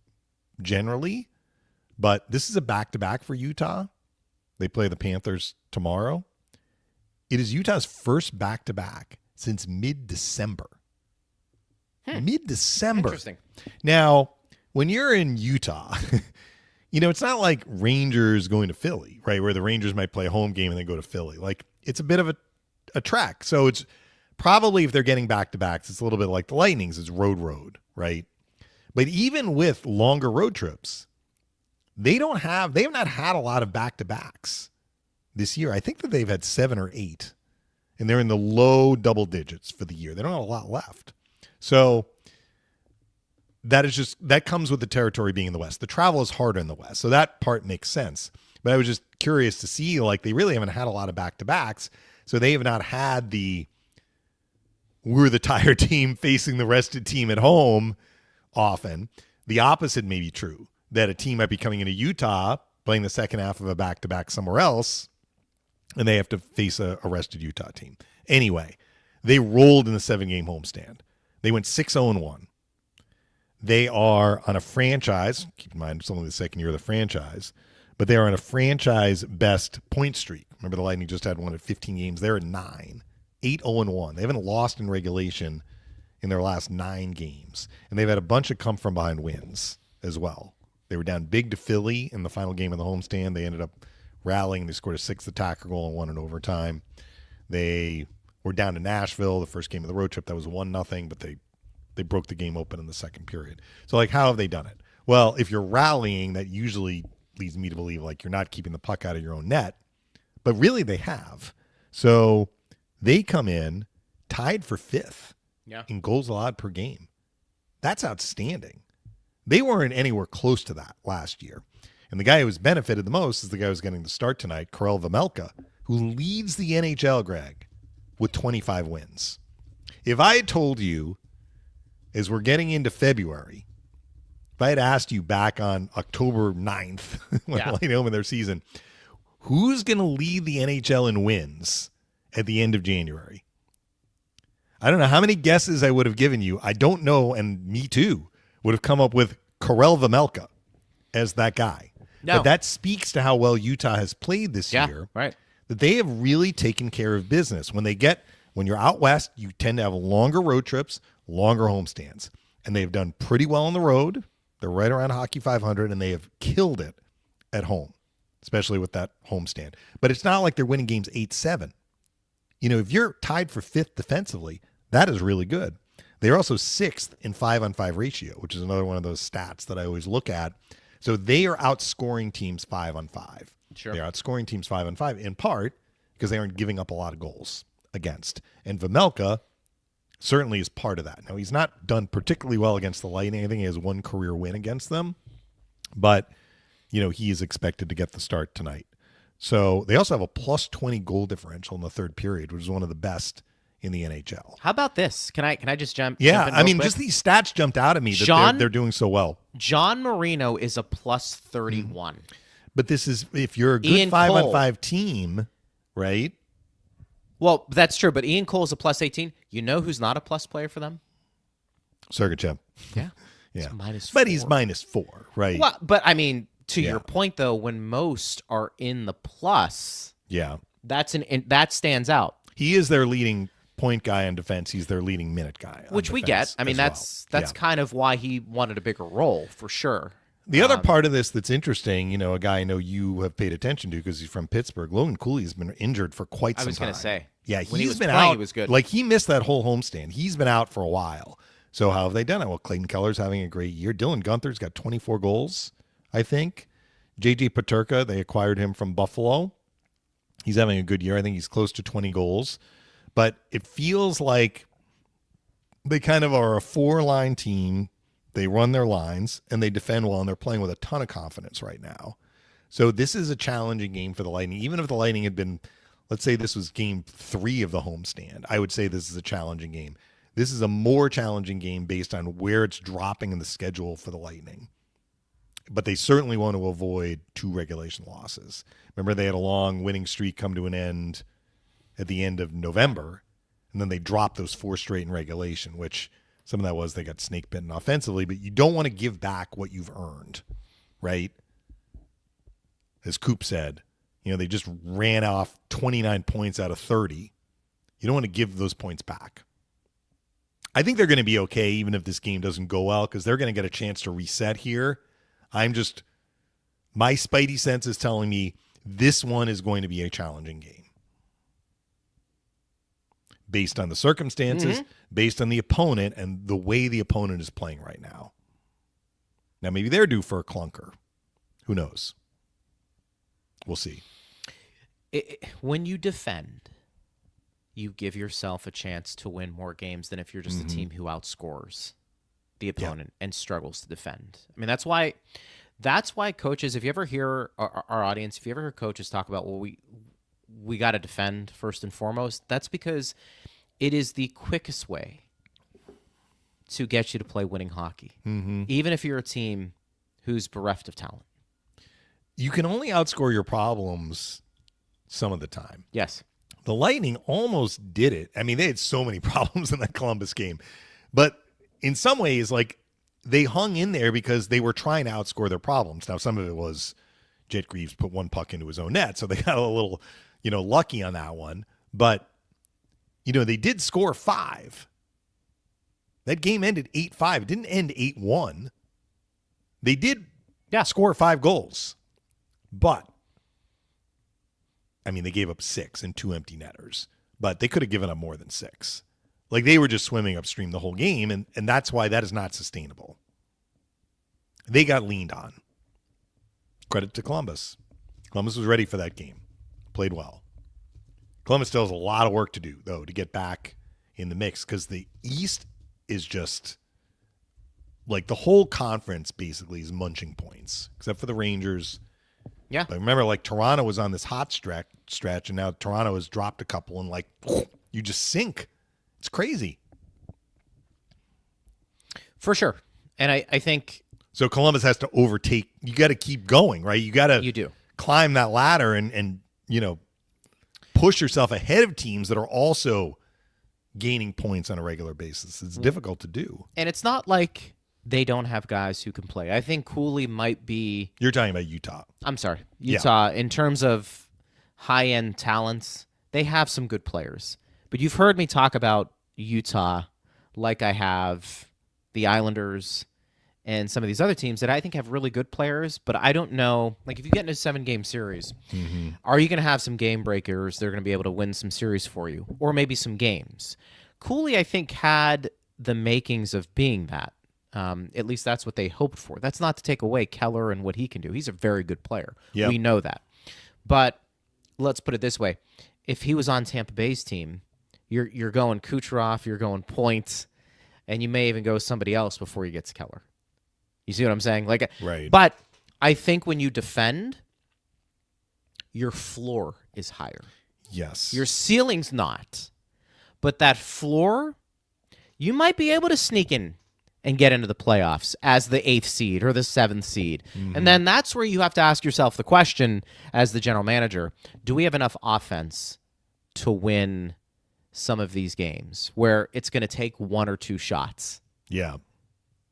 generally, but this is a back-to-back for Utah. They play the Panthers tomorrow. It is Utah's first back-to-back since mid-December. Mid-December. Interesting. Now, when you're in Utah, it's not like Rangers going to Philly, right, where the Rangers might play a home game and then go to Philly. It's a bit of a trek. So it's probably, if they're getting back-to-backs, it's a little bit like the Lightning's. It's road, right? But even with longer road trips, they have not had a lot of back-to-backs this year. I think that they've had 7 or 8, and they're in the low double digits for the year. They don't have a lot left. So that comes with the territory being in the West. The travel is harder in the West, so that part makes sense. But I was just curious to see, they really haven't had a lot of back-to-backs, so they have not had we're the tired team facing the rested team at home often. The opposite may be true, that a team might be coming into Utah, playing the second half of a back-to-back somewhere else, and they have to face a rested Utah team. Anyway, they rolled in the 7-game homestand. They went 6-0-1. They are on a franchise, keep in mind it's only the second year of the franchise, but they are on a franchise best point streak. Remember, the Lightning just had one at 15 games. They're at 9. 8-0-1. They haven't lost in regulation in their last 9 games. And they've had a bunch of come-from-behind wins as well. They were down big to Philly in the final game of the homestand. They ended up rallying. They scored a 6th attacker goal and won in overtime. They were down to Nashville, the first game of the road trip. That was 1-0, but they broke the game open in the second period. So, how have they done it? Well, if you're rallying, that usually leads me to believe like you're not keeping the puck out of your own net. But really they have. So they come in tied for 5th in goals allowed per game. That's outstanding. They weren't anywhere close to that last year. And the guy who was benefited the most is the guy who's getting the start tonight, Karel Vejmelka, who leads the NHL, Greg, with 25 wins. If I had told you, as we're getting into February, if I had asked you back on October 9th, when Lightning opened their season, who's going to lead the NHL in wins at the end of January? I don't know how many guesses I would have given you. I don't know, and me too, would have come up with Karel Vejmelka as that guy. No. But that speaks to how well Utah has played this year. Right. That they have really taken care of business. When you're out west, you tend to have longer road trips, longer homestands. And they've done pretty well on the road. They're right around Hockey 500, and they have killed it at home, especially with that homestand. But it's not like they're winning games 8-7. If you're tied for 5th defensively, that is really good. They're also 6th in 5-on-5 ratio, which is another one of those stats that I always look at. So they are outscoring teams 5-on-5. Sure. They're outscoring teams 5-on-5 in part because they aren't giving up a lot of goals against. And Vejmelka certainly is part of that. Now, he's not done particularly well against the Lightning. I think he has one career win against them. But, he is expected to get the start tonight. So they also have a plus 20 goal differential in the third period, which is one of the best in the NHL. How about this? Can I just jump? Yeah, jump in real quick? just these stats jumped out at me that they're doing so well. John Marino is a plus 31. But this is if you're a good Ian 5-on-5 team, right? Well, that's true, but Ian Cole is a plus 18. You know who's not a plus player for them? Sergachev. Yeah. Yeah. -4. But he's -4, right? Well, but I mean, to your point though, when most are in the plus, that stands out. He is their leading point guy on defense. He's their leading minute guy on which we get. I mean, that's kind of why he wanted a bigger role for sure. The other part of this that's interesting, a guy I know you have paid attention to because he's from Pittsburgh. Logan Cooley's been injured for quite some time. I was going to say. Yeah, when he's been playing, out. He was good. Like he missed that whole homestand. He's been out for a while. So how have they done it? Well, Clayton Keller's having a great year. Dylan Gunther's got 24 goals, I think. JJ Paterka, they acquired him from Buffalo. He's having a good year. I think he's close to 20 goals. But it feels like they kind of are a 4-line team. They run their lines, and they defend well, and they're playing with a ton of confidence right now. So this is a challenging game for the Lightning. Even if the Lightning had been, let's say this was game 3 of the homestand, I would say this is a challenging game. This is a more challenging game based on where it's dropping in the schedule for the Lightning. But they certainly want to avoid 2 regulation losses. Remember, they had a long winning streak come to an end at the end of November, and then they dropped those 4 straight in regulation, which some of that was they got snake bitten offensively, but you don't want to give back what you've earned, right? As Coop said, they just ran off 29 points out of 30. You don't want to give those points back. I think they're going to be okay even if this game doesn't go well because they're going to get a chance to reset here. My spidey sense is telling me this one is going to be a challenging game. Based on the circumstances, based on the opponent, and the way the opponent is playing right now. Now, maybe they're due for a clunker. Who knows? We'll see. When you defend, you give yourself a chance to win more games than if you're just a team who outscores the opponent and struggles to defend. I mean, that's why coaches, if you ever hear our audience, if you ever hear coaches talk about, well, we got to defend first and foremost, that's because it is the quickest way to get you to play winning hockey, even if you're a team who's bereft of talent. You can only outscore your problems some of the time. Yes. The Lightning almost did it. I mean, they had so many problems in that Columbus game. But in some ways, like, they hung in there because they were trying to outscore their problems. Now, some of it was Jet Greaves put one puck into his own net, so they got a little, lucky on that one. But, they did score 5. That game ended 8-5. It didn't end 8-1. They did score 5 goals. But, I mean, they gave up 6 and 2 empty netters. But they could have given up more than 6. Like, they were just swimming upstream the whole game, and that's why that is not sustainable. They got leaned on. Credit to Columbus. Columbus was ready for that game. Played well. Columbus still has a lot of work to do, though, to get back in the mix because the East is just like the whole conference basically is munching points, except for the Rangers. Yeah. But remember, like Toronto was on this hot stretch, and now Toronto has dropped a couple, and like you just sink. It's crazy. For sure. And I think so. Columbus has to overtake. You got to keep going, right? You do climb that ladder and push yourself ahead of teams that are also gaining points on a regular basis. It's difficult to do. And it's not like they don't have guys who can play. I think Cooley might be. You're talking about Utah. I'm sorry, Utah. In terms of high-end talents, they have some good players. But you've heard me talk about Utah like I have the Islanders and some of these other teams that I think have really good players, but I don't know. Like, if you get in a 7-game series, are you going to have some game breakers that are going to be able to win some series for you, or maybe some games? Cooley, I think, had the makings of being that. At least that's what they hoped for. That's not to take away Keller and what he can do. He's a very good player. Yep. We know that. But let's put it this way. If he was on Tampa Bay's team, you're going Kucherov, you're going Point, and you may even go somebody else before you get to Keller. You see what I'm saying? Right. But I think when you defend, your floor is higher. Yes. Your ceiling's not. But that floor, you might be able to sneak in and get into the playoffs as the 8th seed or the 7th seed. And then that's where you have to ask yourself the question as the general manager, do we have enough offense to win some of these games where it's going to take 1 or 2 shots? Yeah.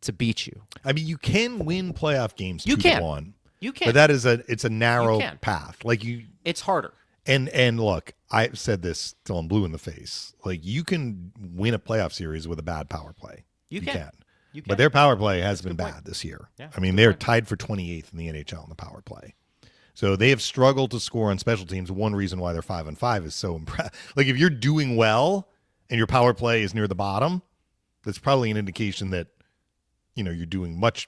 To beat you. I mean, you can win playoff games 2-1. You can. But that is it's a narrow path. Like it's harder. And look, I said this till I'm blue in the face. Like, you can win a playoff series with a bad power play. You can. But their power play has been bad this year. Yeah, I mean, they're tied for 28th in the NHL in the power play. So they have struggled to score on special teams. One reason why they're 5-5 is so impressive. Like, if you're doing well and your power play is near the bottom, that's probably an indication that you're doing much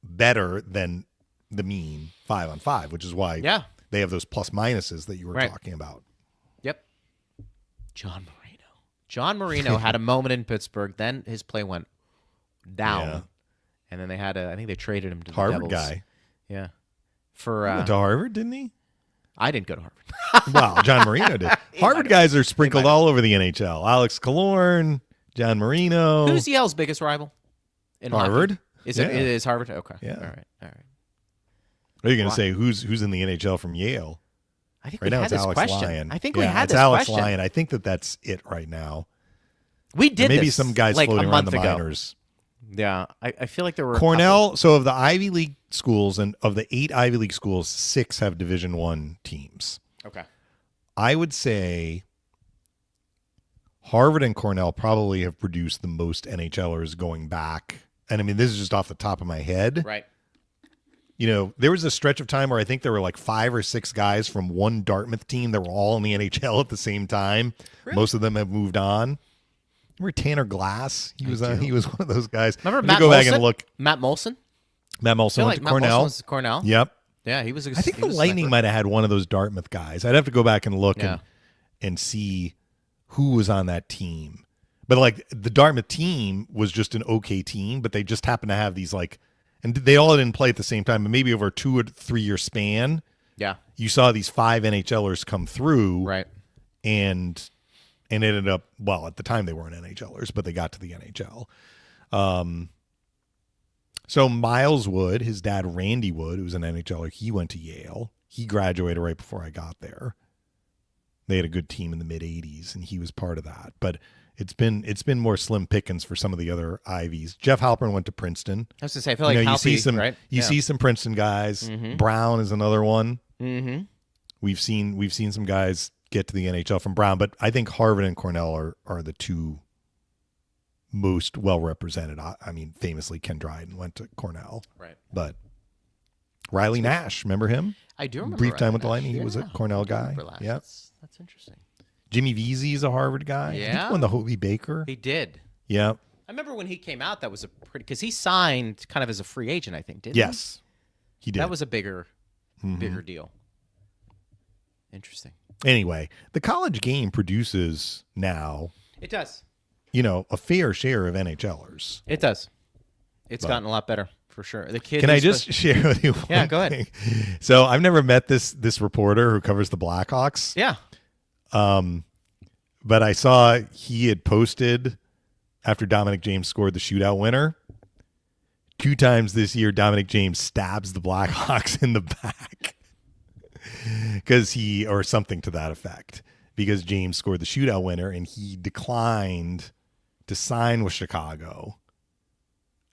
better than the mean 5-on-5, which is why they have those plus minuses that you were talking about. Yep. John Marino had a moment in Pittsburgh. Then his play went down. Yeah. And then I think they traded him to the Harvard Devils. guy. Yeah. He went to Harvard, didn't he? I didn't go to Harvard. Well, John Marino did. Harvard guys are sprinkled all over the NHL. Alex Killorn, John Marino. Who's Yale's biggest rival? In Harvard. Hockey? Is it Harvard? Okay. Yeah. All right. Are you going to say who's in the NHL from Yale? I think right we now had it's this Alex question. Lyon. I think we had it's this Alex question. Lyon. I think that's it right now. We did maybe this some guys like floating a around month the ago. minors. Yeah, I feel like there were Cornell. So of the Ivy League schools and of the 8 Ivy League schools, 6 have Division I teams. Okay. I would say Harvard and Cornell probably have produced the most NHLers going back. And I mean, this is just off the top of my head. Right. There was a stretch of time where I think there were like 5 or 6 guys from one Dartmouth team that were all in the NHL at the same time. Really? Most of them have moved on. Remember Tanner Glass? He was one of those guys. Remember Matt Molson? Back and look. Matt Molson? Matt Molson went to Cornell. Cornell. Yep. Yeah, he was. I think the Lightning might have had one of those Dartmouth guys. I'd have to go back and look and see who was on that team. But like the Dartmouth team was just an okay team, but they just happened to have these and they all didn't play at the same time. But maybe over a 2 or 3 year span, you saw these 5 NHLers come through, right? And ended up, well, at the time they weren't NHLers, but they got to the NHL. So Miles Wood, his dad Randy Wood, who was an NHLer, he went to Yale. He graduated right before I got there. They had a good team in the mid '80s, and he was part of that. But it's been more slim pickings for some of the other Ivies. Jeff Halpern went to Princeton. I was to say, I feel like Halpy, you see some Princeton guys. Mm-hmm. Brown is another one. Mm-hmm. We've seen some guys get to the NHL from Brown, but I think Harvard and Cornell are the 2 most well represented. I mean, famously Ken Dryden went to Cornell, right? But Riley Nash, remember him? I do remember. Brief time Riley with the Lightning. Nash. He was a Cornell guy. Yeah, that's interesting. Jimmy Vesey is a Harvard guy. Yeah, I think he won the Hobie Baker. He did. Yeah. I remember when he came out, that was a pretty, because he signed kind of as a free agent, I think, didn't Yes, he did. That was a bigger deal. Interesting. Anyway, the college game produces now, It does. a fair share of NHLers. It does. It's gotten a lot better for sure. The kid. Can I just share with you? Yeah, go ahead. Thing? So I've never met this reporter who covers the Blackhawks. Yeah. But I saw he had posted after Dominic James scored the shootout winner. 2 times this year, Dominic James stabs the Blackhawks in the back or something to that effect, because James scored the shootout winner and he declined to sign with Chicago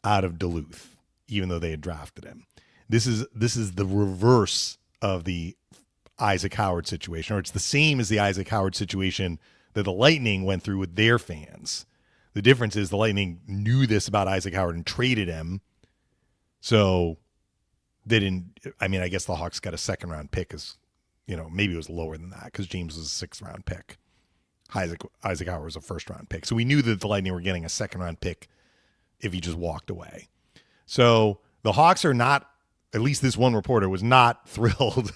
out of Duluth, even though they had drafted him. This is the reverse of the Isaac Howard situation, or it's the same as the Isaac Howard situation that the Lightning went through with their fans. The difference is the Lightning knew this about Isaac Howard and traded him. So they didn't, I guess the Hawks got a 2nd round pick, maybe it was lower than that because James was a 6th round pick. Isaac Howard was a 1st round pick. So we knew that the Lightning were getting a 2nd round pick if he just walked away. So the Hawks are not, at least this one reporter was not thrilled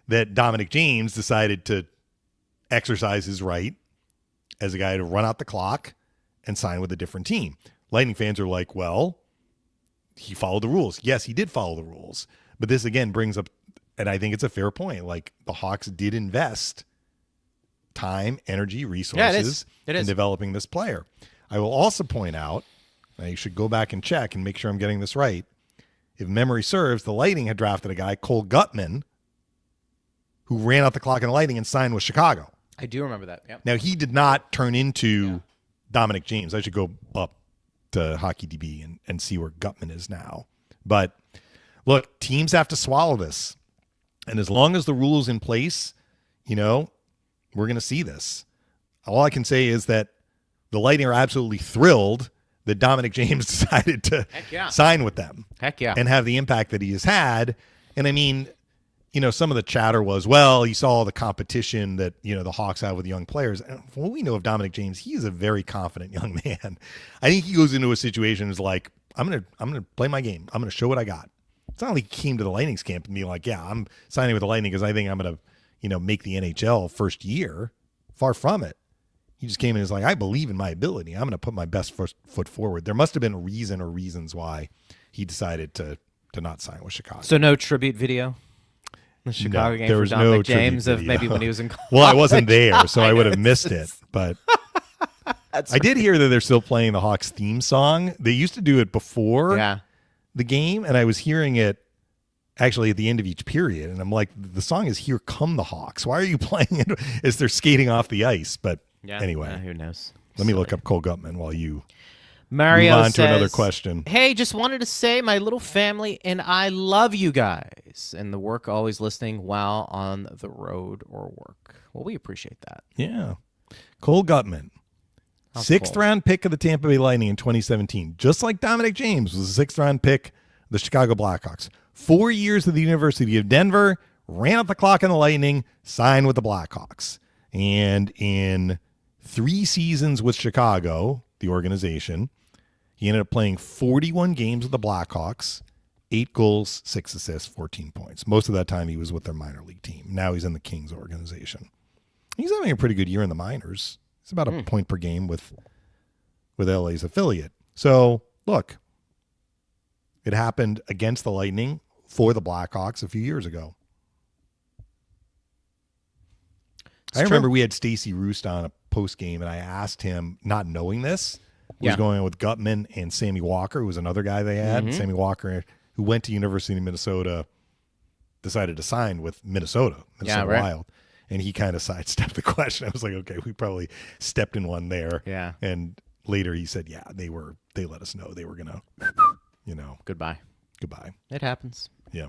that Dominic James decided to exercise his right as a guy to run out the clock and sign with a different team. Lightning fans are like, well, he followed the rules. Yes, he did follow the rules. But this again brings up, and I think it's a fair point, like the Hawks did invest time, energy, resources in developing this player. I will also point out, I should go back and check and make sure I'm getting this right. If memory serves, the Lightning had drafted a guy, Cole Gutman, who ran out the clock in the Lightning and signed with Chicago. I do remember that. Yep. Now, he did not turn into Dominic James. I should go up to HockeyDB and see where Gutman is now. But look, teams have to swallow this. And as long as the rule's in place, we're going to see this. All I can say is that the Lightning are absolutely thrilled that Dominic James decided to sign with them. Heck yeah. And have the impact that he has had. And some of the chatter was, well, you saw all the competition that, the Hawks have with young players. And from what we know of Dominic James, he is a very confident young man. I think he goes into a situation and is like, I'm going to play my game. I'm going to show what I got. It's not like he came to the Lightning's camp and be like, yeah, I'm signing with the Lightning because I think I'm going to, make the NHL first year. Far from it. He just came in and was like, I believe in my ability. I'm going to put my best foot forward. There must have been a reason or reasons why he decided to not sign with Chicago. So no tribute video? The Chicago game there for was Dominic no James of video. maybe when he was in college. Well, I wasn't there, so I would have missed it. But I did hear that they're still playing the Hawks theme song. They used to do it before the game, and I was hearing it actually at the end of each period. And I'm like, the song is Here Come the Hawks. Why are you playing it as they're skating off the ice? But anyway, who knows? Let me look up Cole Gutman while you Mario move on says, to another question. Hey, just wanted to say my little family and I love you guys. And the work always listening while on the road or work. Well, we appreciate that. Yeah. Cole Gutman. How's 6th Cole? round pick of the Tampa Bay Lightning in 2017. Just like Dominic James was a 6th round pick of the Chicago Blackhawks. 4 years at the University of Denver, ran up the clock in the Lightning, signed with the Blackhawks. And in 3 seasons with Chicago, the organization, he ended up playing 41 games with the Blackhawks, 8 goals, 6 assists, 14 points. Most of that time he was with their minor league team. Now he's in the Kings organization. He's having a pretty good year in the minors. It's about a point per game with LA's affiliate. So, look, it happened against the Lightning for the Blackhawks a few years ago. I remember we had Stacey Roost on a post game, and I asked him, not knowing this, was going on with Gutman and Sammy Walker, who was another guy they had. Sammy Walker, who went to University of Minnesota, decided to sign with Minnesota Wild. And he kind of sidestepped the question. I was like, okay, we probably stepped in one there. Yeah. And later he said, yeah, they let us know they were going to, Goodbye. It happens. Yeah.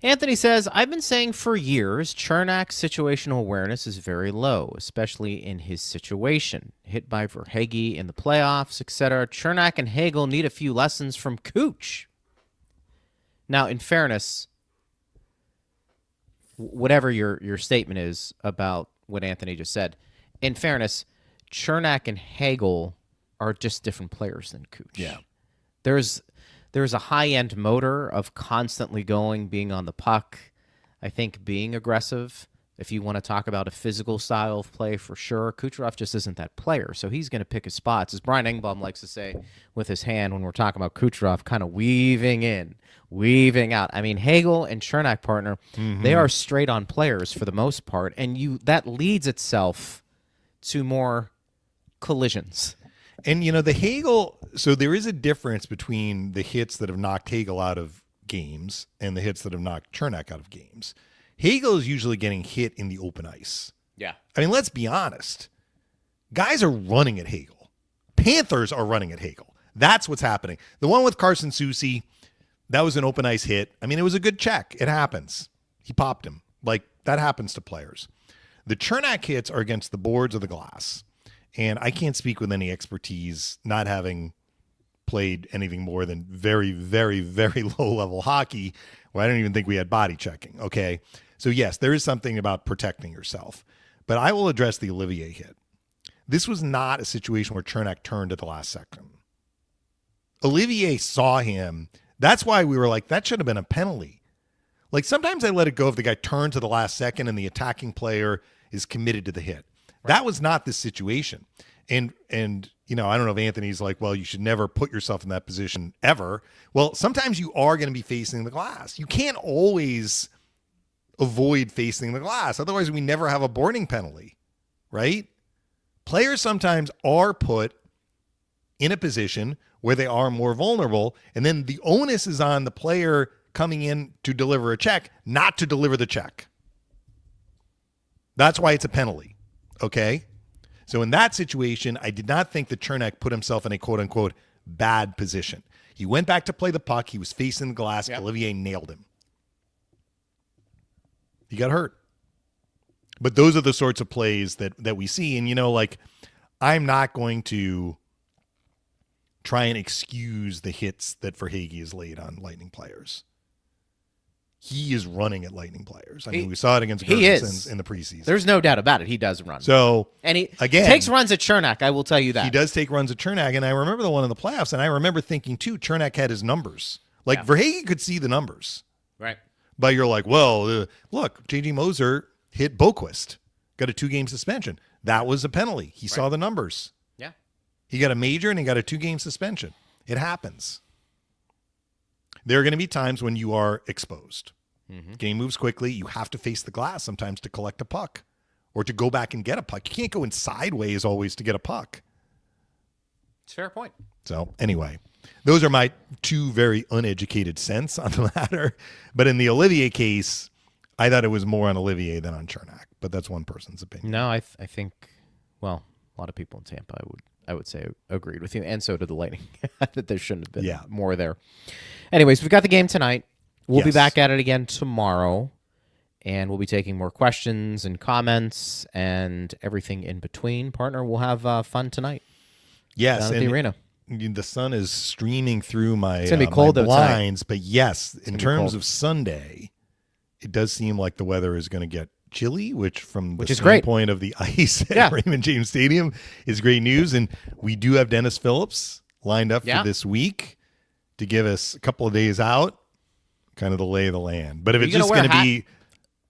Anthony says, I've been saying for years, Chernak's situational awareness is very low, especially in his situation. Hit by Verhaeghe in the playoffs, etc. Chernak and Hagel need a few lessons from Cooch. Now, in fairness, whatever your statement is about what Anthony just said, in fairness, Chernak and Hagel are just different players than Cooch. Yeah. There's a high-end motor of constantly being on the puck. I think being aggressive, if you want to talk about a physical style of play, for sure. Kucherov just isn't that player, so he's going to pick his spots. As Brian Engblom likes to say with his hand when we're talking about Kucherov, kind of weaving in, weaving out. I mean, Hagel and Chernak, partner, they are straight-on players for the most part, and that leads itself to more collisions. And, the Hagel, so there is a difference between the hits that have knocked Hagel out of games and the hits that have knocked Chernak out of games. Hagel is usually getting hit in the open ice. Yeah. I mean, let's be honest. Guys are running at Hagel. Panthers are running at Hagel. That's what's happening. The one with Carson Soucy, that was an open ice hit. I mean, it was a good check. It happens. He popped him. Like, that happens to players. The Chernak hits are against the boards of the glass. And I can't speak with any expertise, not having played anything more than very, very, very low-level hockey, where I don't even think we had body checking, okay? So, yes, there is something about protecting yourself. But I will address the Olivier hit. This was not a situation where Chernak turned at the last second. Olivier saw him. That's why we were like, that should have been a penalty. Like, sometimes I let it go if the guy turned to the last second and the attacking player is committed to the hit. Right. That was not this situation. And I don't know if Anthony's like, well, you should never put yourself in that position ever. Well, sometimes you are going to be facing the glass. You can't always avoid facing the glass. Otherwise, we never have a boarding penalty, right? Players sometimes are put in a position where they are more vulnerable, and then the onus is on the player coming in to deliver a check, not to deliver the check. That's why it's a penalty, okay? So in that situation, I did not think that Chernak put himself in a quote-unquote bad position. He went back to play the puck. He was facing the glass. Yep. Olivier nailed him. He got hurt. But those are the sorts of plays that we see. And, I'm not going to try and excuse the hits that Verhaeghe has laid on Lightning players. He is running at Lightning players. I mean, we saw it against Gergensen in the preseason. There's no doubt about it. He does run. So, and he again, takes runs at Chernak, I will tell you that. He does take runs at Chernak, and I remember the one in the playoffs, and I remember thinking, too, Chernak had his numbers. Like, Verhaeghe could see the numbers. Right. But you're like, well, look, J.G. Moser hit Boquist, got a 2-game suspension. That was a penalty. He saw the numbers. Yeah. He got a major, and he got a 2-game suspension. It happens. There are going to be times when you are exposed. Mm-hmm. Game moves quickly. You have to face the glass sometimes to collect a puck or to go back and get a puck. You can't go in sideways always to get a puck. It's a fair point. So anyway, those are my two very uneducated cents on the matter. But in the Olivier case, I thought it was more on Olivier than on Chernak. But that's one person's opinion. No, I think, well, a lot of people in Tampa, I would say, agreed with you, and so did the Lightning, that there shouldn't have been more there. Anyways, we've got the game tonight. We'll be back at it again tomorrow, and we'll be taking more questions and comments and everything in between. Partner, we'll have fun tonight. Yes, down at the arena. The sun is streaming through my, it's gonna be cold my blinds, outside. But yes, in terms of Sunday, it does seem like the weather is going to get chilly, which from the standpoint of the ice at Raymond James Stadium is great news. And we do have Dennis Phillips lined up for this week to give us a couple of days out. Kind of the lay of the land. But if it's just going to be...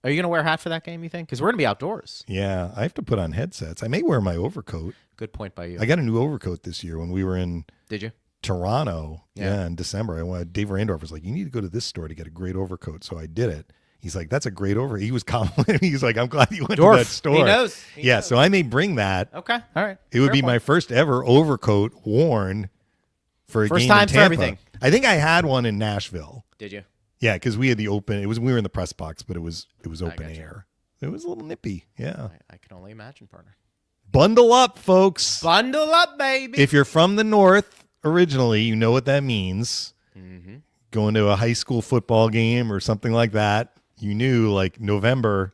Are you going to wear a hat for that game, you think? Because we're going to be outdoors. Yeah, I have to put on headsets. I may wear my overcoat. Good point by you. I got a new overcoat this year when we were in Did you? Toronto. Yeah, in December. Dave Randorf was like, you need to go to this store to get a great overcoat. So I did it. He's like, that's a great overcoat. He was complimenting me. He's like, I'm glad you went to that store. He knows. He knows. So I may bring that. Okay, all right. It would be my first ever overcoat worn for a game in Tampa. First time for everything. I think I had one in Nashville. Did you? Yeah, because we had the open. We were in the press box, but it was open air. It was a little nippy. Yeah, I can only imagine, partner. Bundle up, folks. Bundle up, baby. If you're from the North originally, you know what that means. Mm-hmm. Going to a high school football game or something like that. You knew, like November.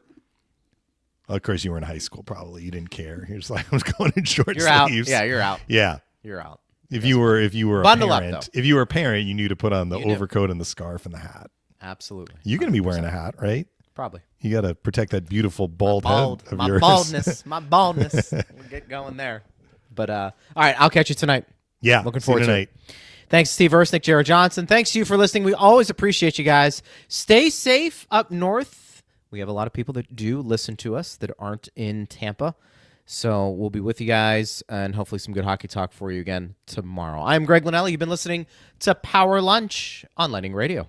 Well, of course, you were in high school. Probably you didn't care. You're just like, I was going in short sleeves. Out. Yeah, you're out. Yeah, you're out. If you were a bundle parent, up, though. If you were a parent, you knew to put on the overcoat and the scarf and the hat. Absolutely. You're going to be wearing a hat, right? Probably. You got to protect that beautiful bald head of yours. My baldness. We'll get going there. But all right, I'll catch you tonight. Yeah, Looking see you forward to tonight. it. Thanks, Steve Ersnick, Jared Johnson. Thanks to you for listening. We always appreciate you guys. Stay safe up north. We have a lot of people that do listen to us that aren't in Tampa. So we'll be with you guys and hopefully some good hockey talk for you again tomorrow. I'm Greg Linnelli. You've been listening to Power Lunch on Lightning Radio.